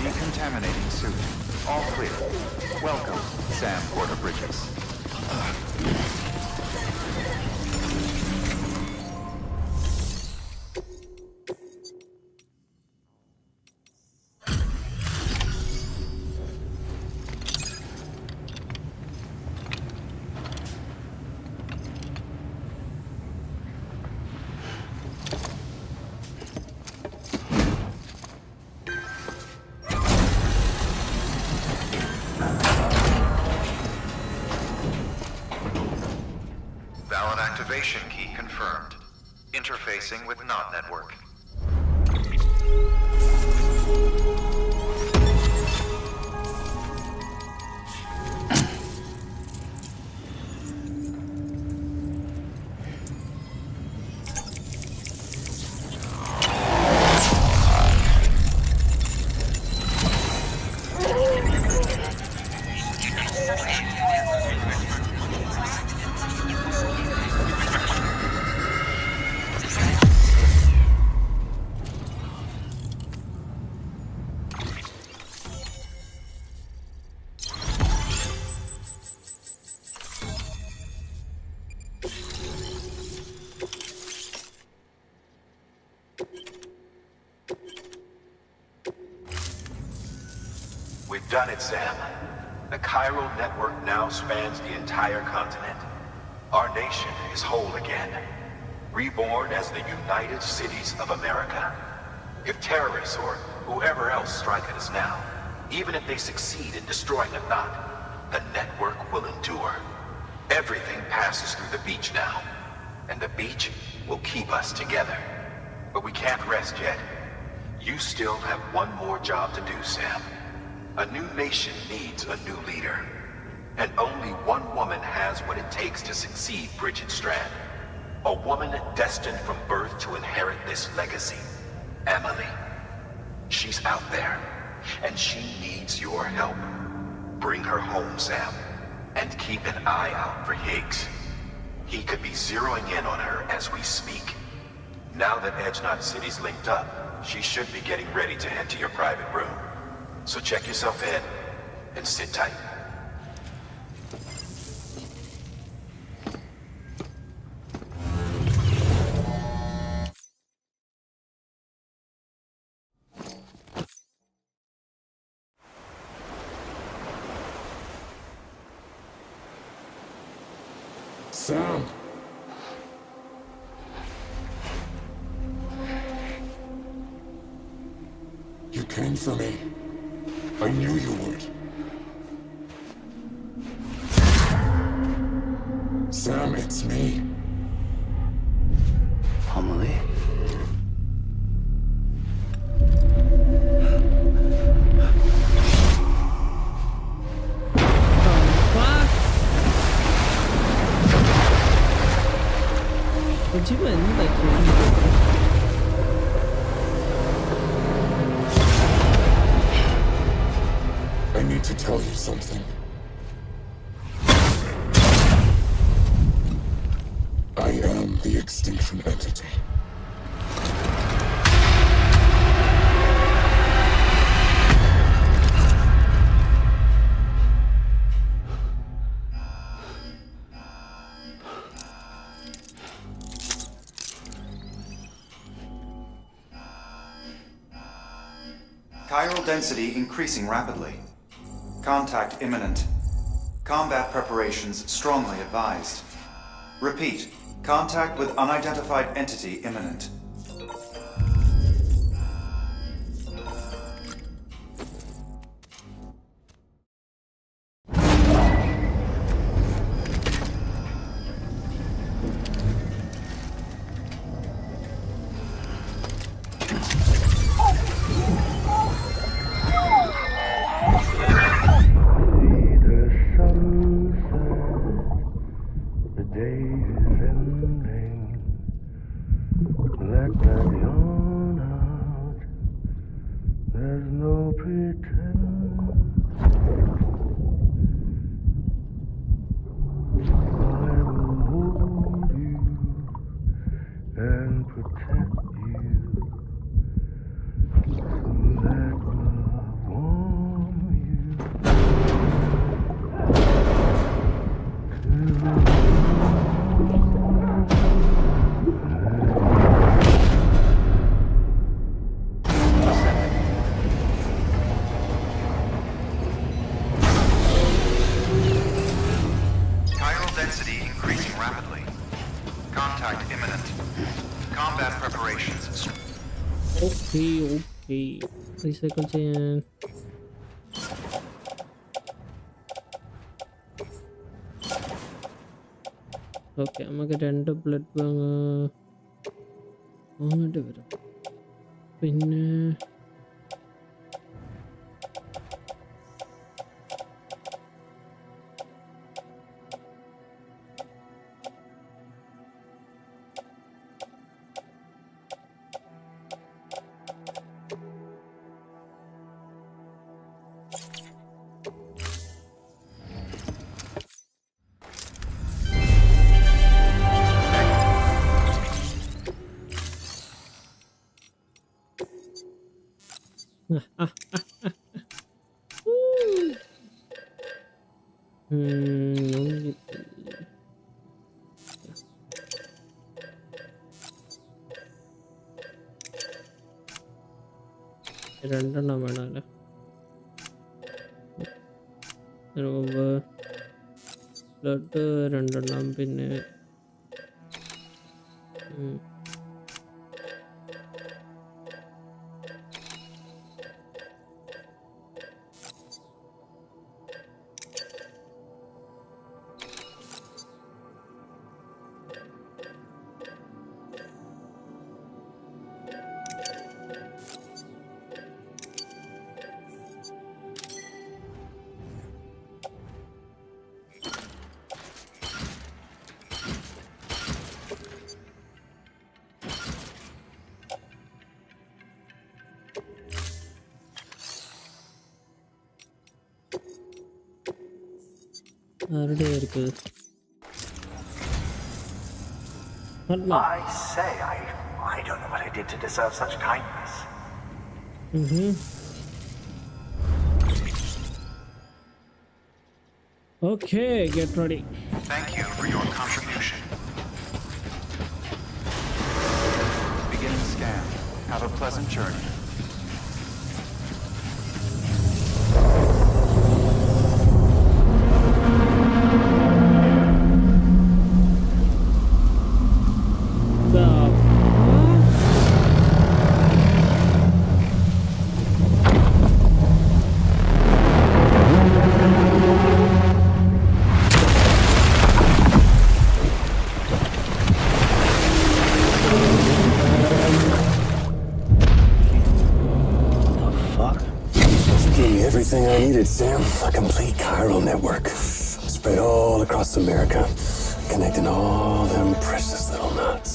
Decontaminating suit. All clear. Welcome, Sam Porter-Bridges. Valid activation key confirmed. Interfacing with NOT network. We've done it, Sam. The chiral network now spans the entire continent. Our nation is whole again, reborn as the United Cities of America. If terrorists or whoever else strike at us now, even if they succeed in destroying the knot, the network will endure. Everything passes through the beach now, and the beach will keep us together. But we can't rest yet. You still have one more job to do, Sam. A new nation needs a new leader. And only one woman has what it takes to succeed Bridget Strand. A woman destined from birth to inherit this legacy. Emily. She's out there, and she needs your help. Bring her home, Sam, and keep an eye out for Higgs. He could be zeroing in on her as we speak. Now that Edge Knot City's linked up, she should be getting ready to head to your private room. So check yourself in, and sit tight. Sam! You came for me. I knew you would. Sam, it's me. Amelie?基本你得做。I need to tell you something. I am the extinction entity. Chiral density increasing rapidly. Contact imminent. Combat preparations strongly advised. Repeat, contact with unidentified entity imminent. Okay. Recycle ചെയ്യാൻ okay നമുക്ക് 2 blood വാങ്ങേണ്ടി വരും. പിന്നെ രണ്ടെണ്ണം വേണമല്ലോ. Blood രണ്ടെണ്ണം, പിന്നെ ആരുടെ ആയിരിക്കും? I say, I don't know what I did to deserve such kindness. Okay, get ready. Thank you for your contribution. Beginning scan. Have a pleasant journey. Everything I needed, Sam. A complete chiral network. Spread all across America. Connecting all them precious little nuts.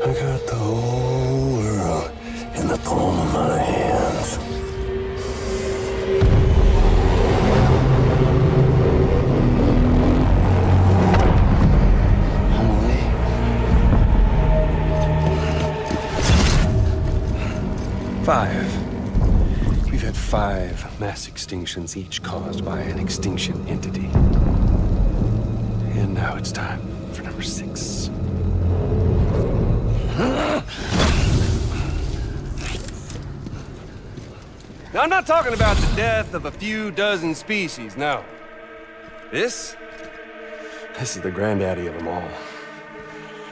I got the whole world in the palm of my hand. Emily. 5. We've had 5 mass extinctions, each caused by an extinction entity. And now it's time for number 6. Now, I'm not talking about the death of a few dozen species, no. This is the granddaddy of them all.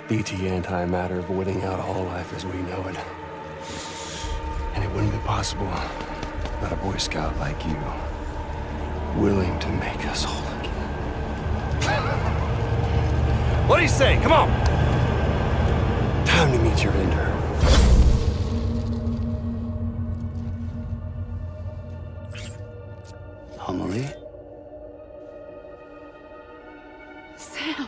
BT antimatter voiding out all life as we know it. And it wouldn't be possible without a Boy Scout like you, willing to make us whole again. What do you say? Come on! Time to meet your ender. Emily? Sam.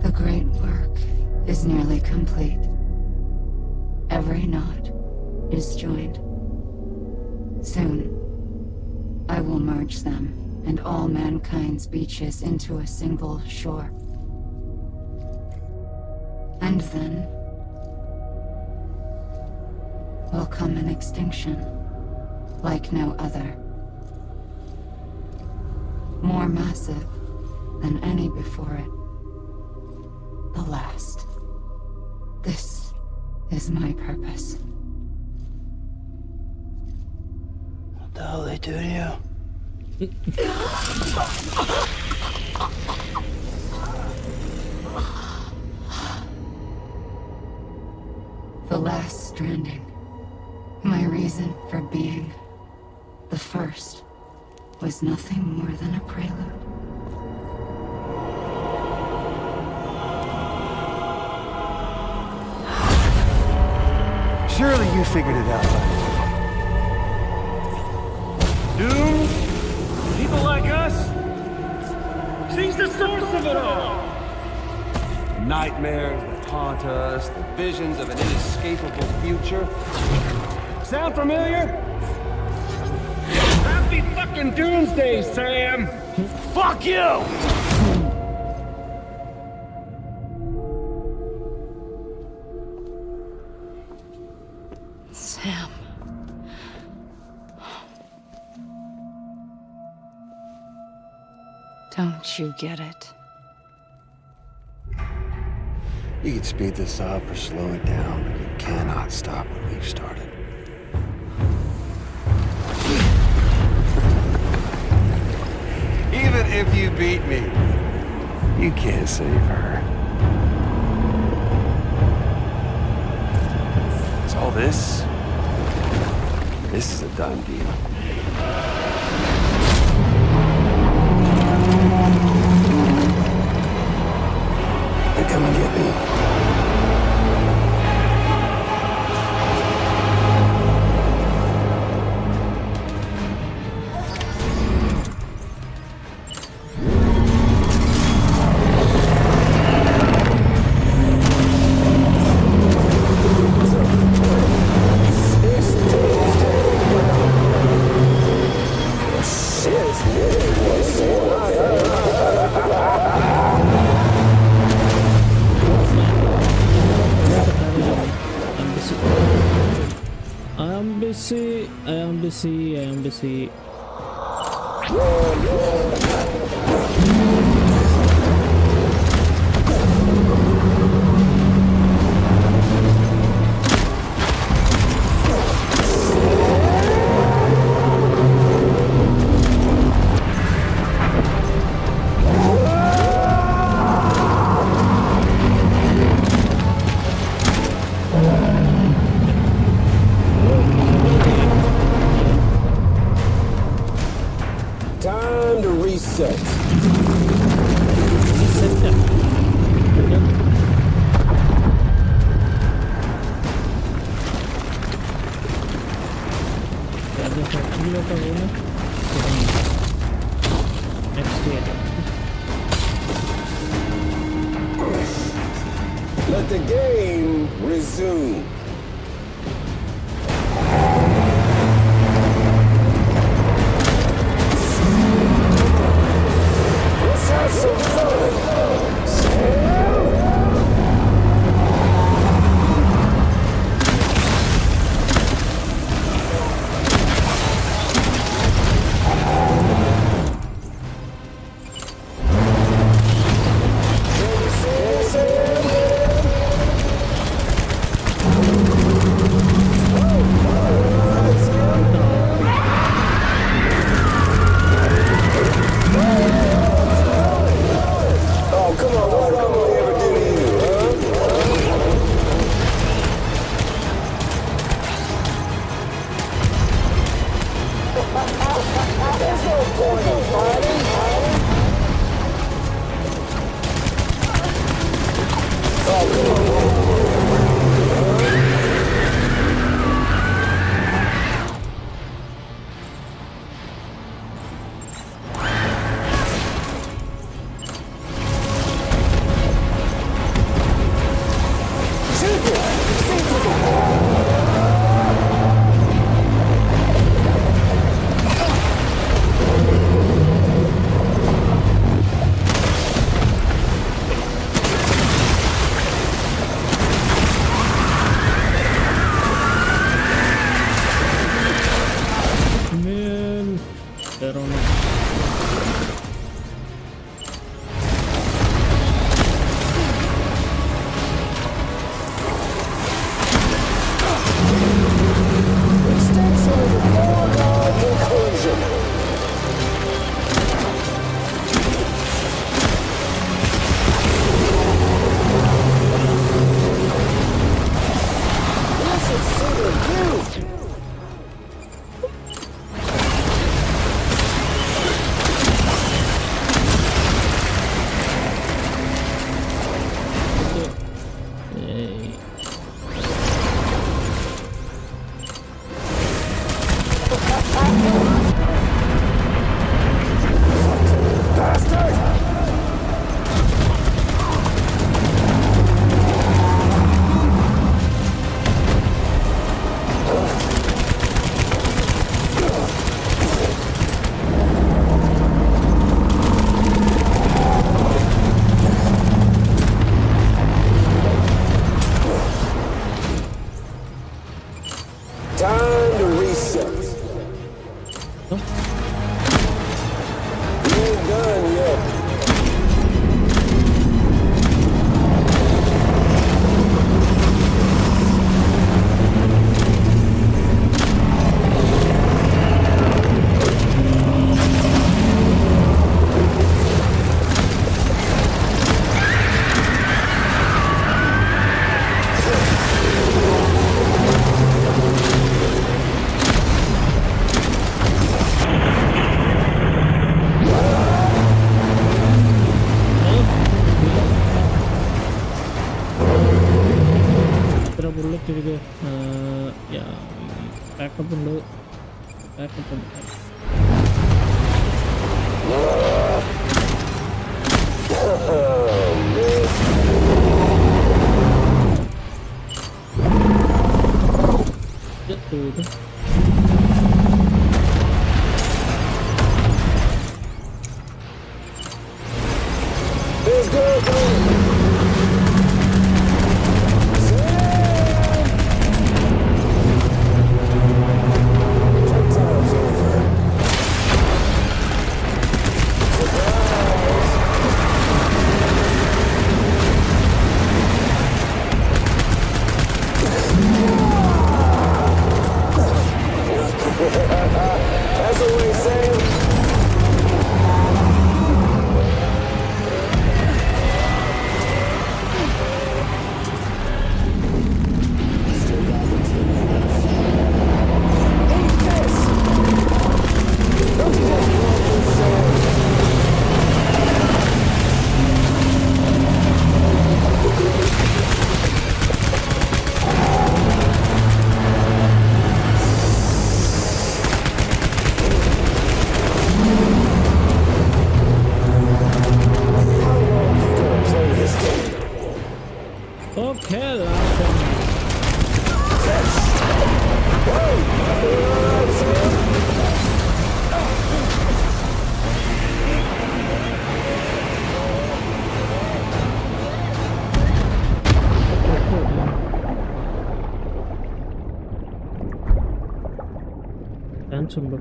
The great work is nearly complete. Every knot is joined. Soon, I will merge them and all mankind's beaches into a single shore. And then will come an extinction like no other. More massive than any before it. The last. This is my purpose. What the hell they do to you? The last stranding. My reason for being. The first was nothing more than a prelude. Surely you figured it out. Doom? People like us? She's the source of it all! Nightmares that haunt us, the visions of an inescapable future. Sound familiar? Happy fucking doomsday, Sam! Fuck you! Sam. Don't you get it? You can speed this up or slow it down, but you cannot stop what we've started. Even if you beat me, you can't save her. So all this is a done deal. They're coming to get me. I am busy. Time to reset. Let the game resume. Let's have some fun, Sam. కొంచెంలో.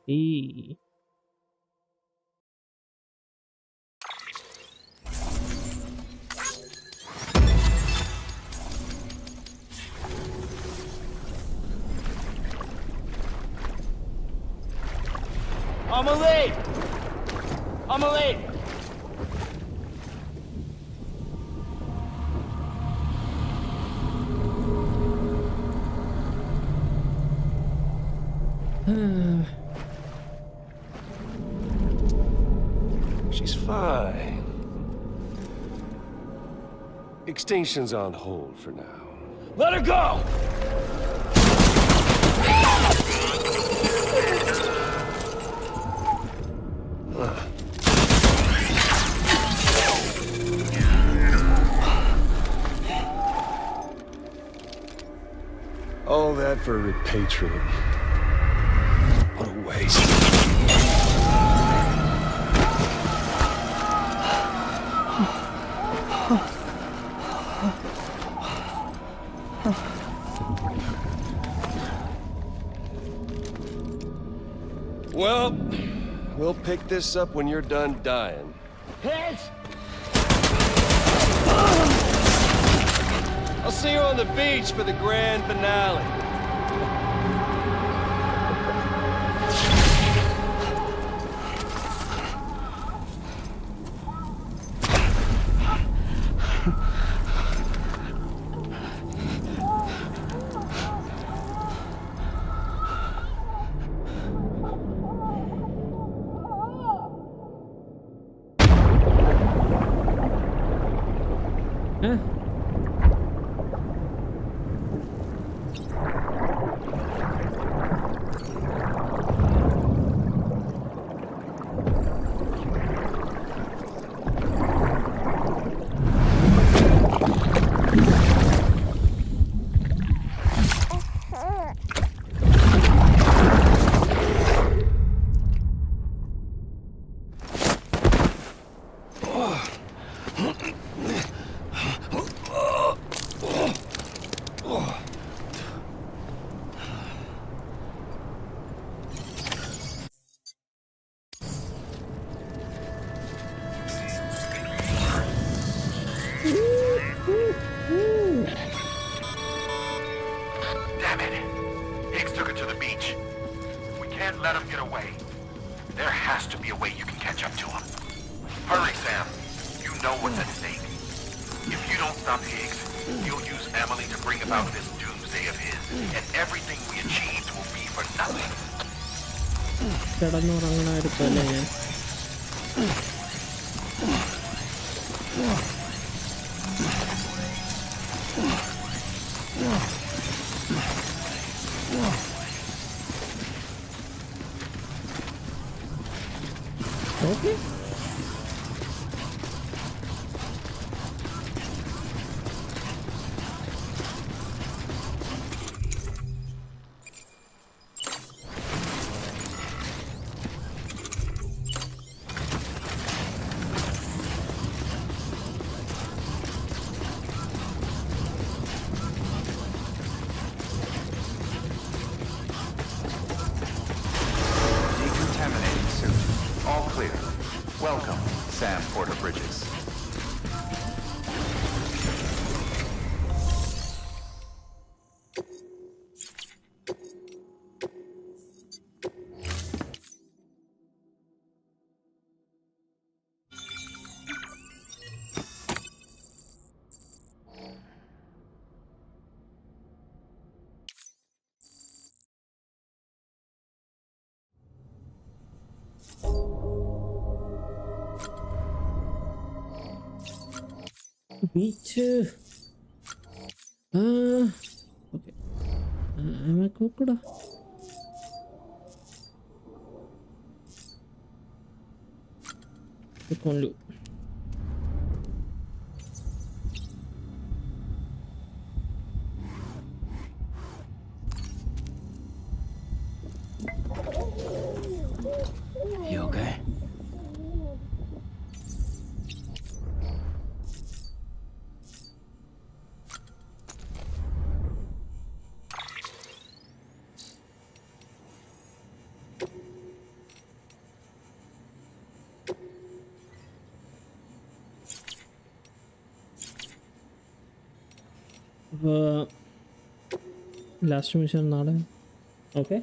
E. I'm late! I'm late! She's fine. Extinction's on hold for now. Let her go! All that for a repatriate. What a waste. Well, we'll pick this up when you're done dying. Hit! I'll see you on the beach for the grand finale. Damn it. Higgs took it to the beach. We can't let him get away. There has to be a way you can catch up to him. Hurry, Sam. You know what's at stake. If you don't stop Higgs, you'll use Emily to bring about this doomsday of his, and everything we achieved will be for nothing. Okay. Decontaminating suit. All clear. Welcome, Sam Porter Bridges. Beach. Okay. Am I cooked? Click on loop. You okay? Last mission നാളെ okay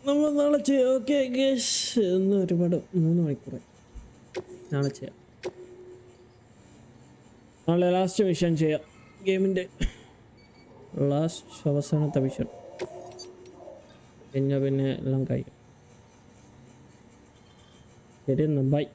നമ്മൾ നാളെ ചെയ്യാം. Okay ഗേഷ് ഇന്ന് ഒരുപാട് 3 മണിക്കൂറായി. നാളെ ചെയ്യാം. നാളെ ലാസ്റ്റ് മിഷൻ ചെയ്യാം. ഗെയിമിൻ്റെ ലാസ്റ്റ് അവസാനത്തെ മിഷൻ. പിന്നെ എല്ലാം കഴിയും. ശരി, ബൈ.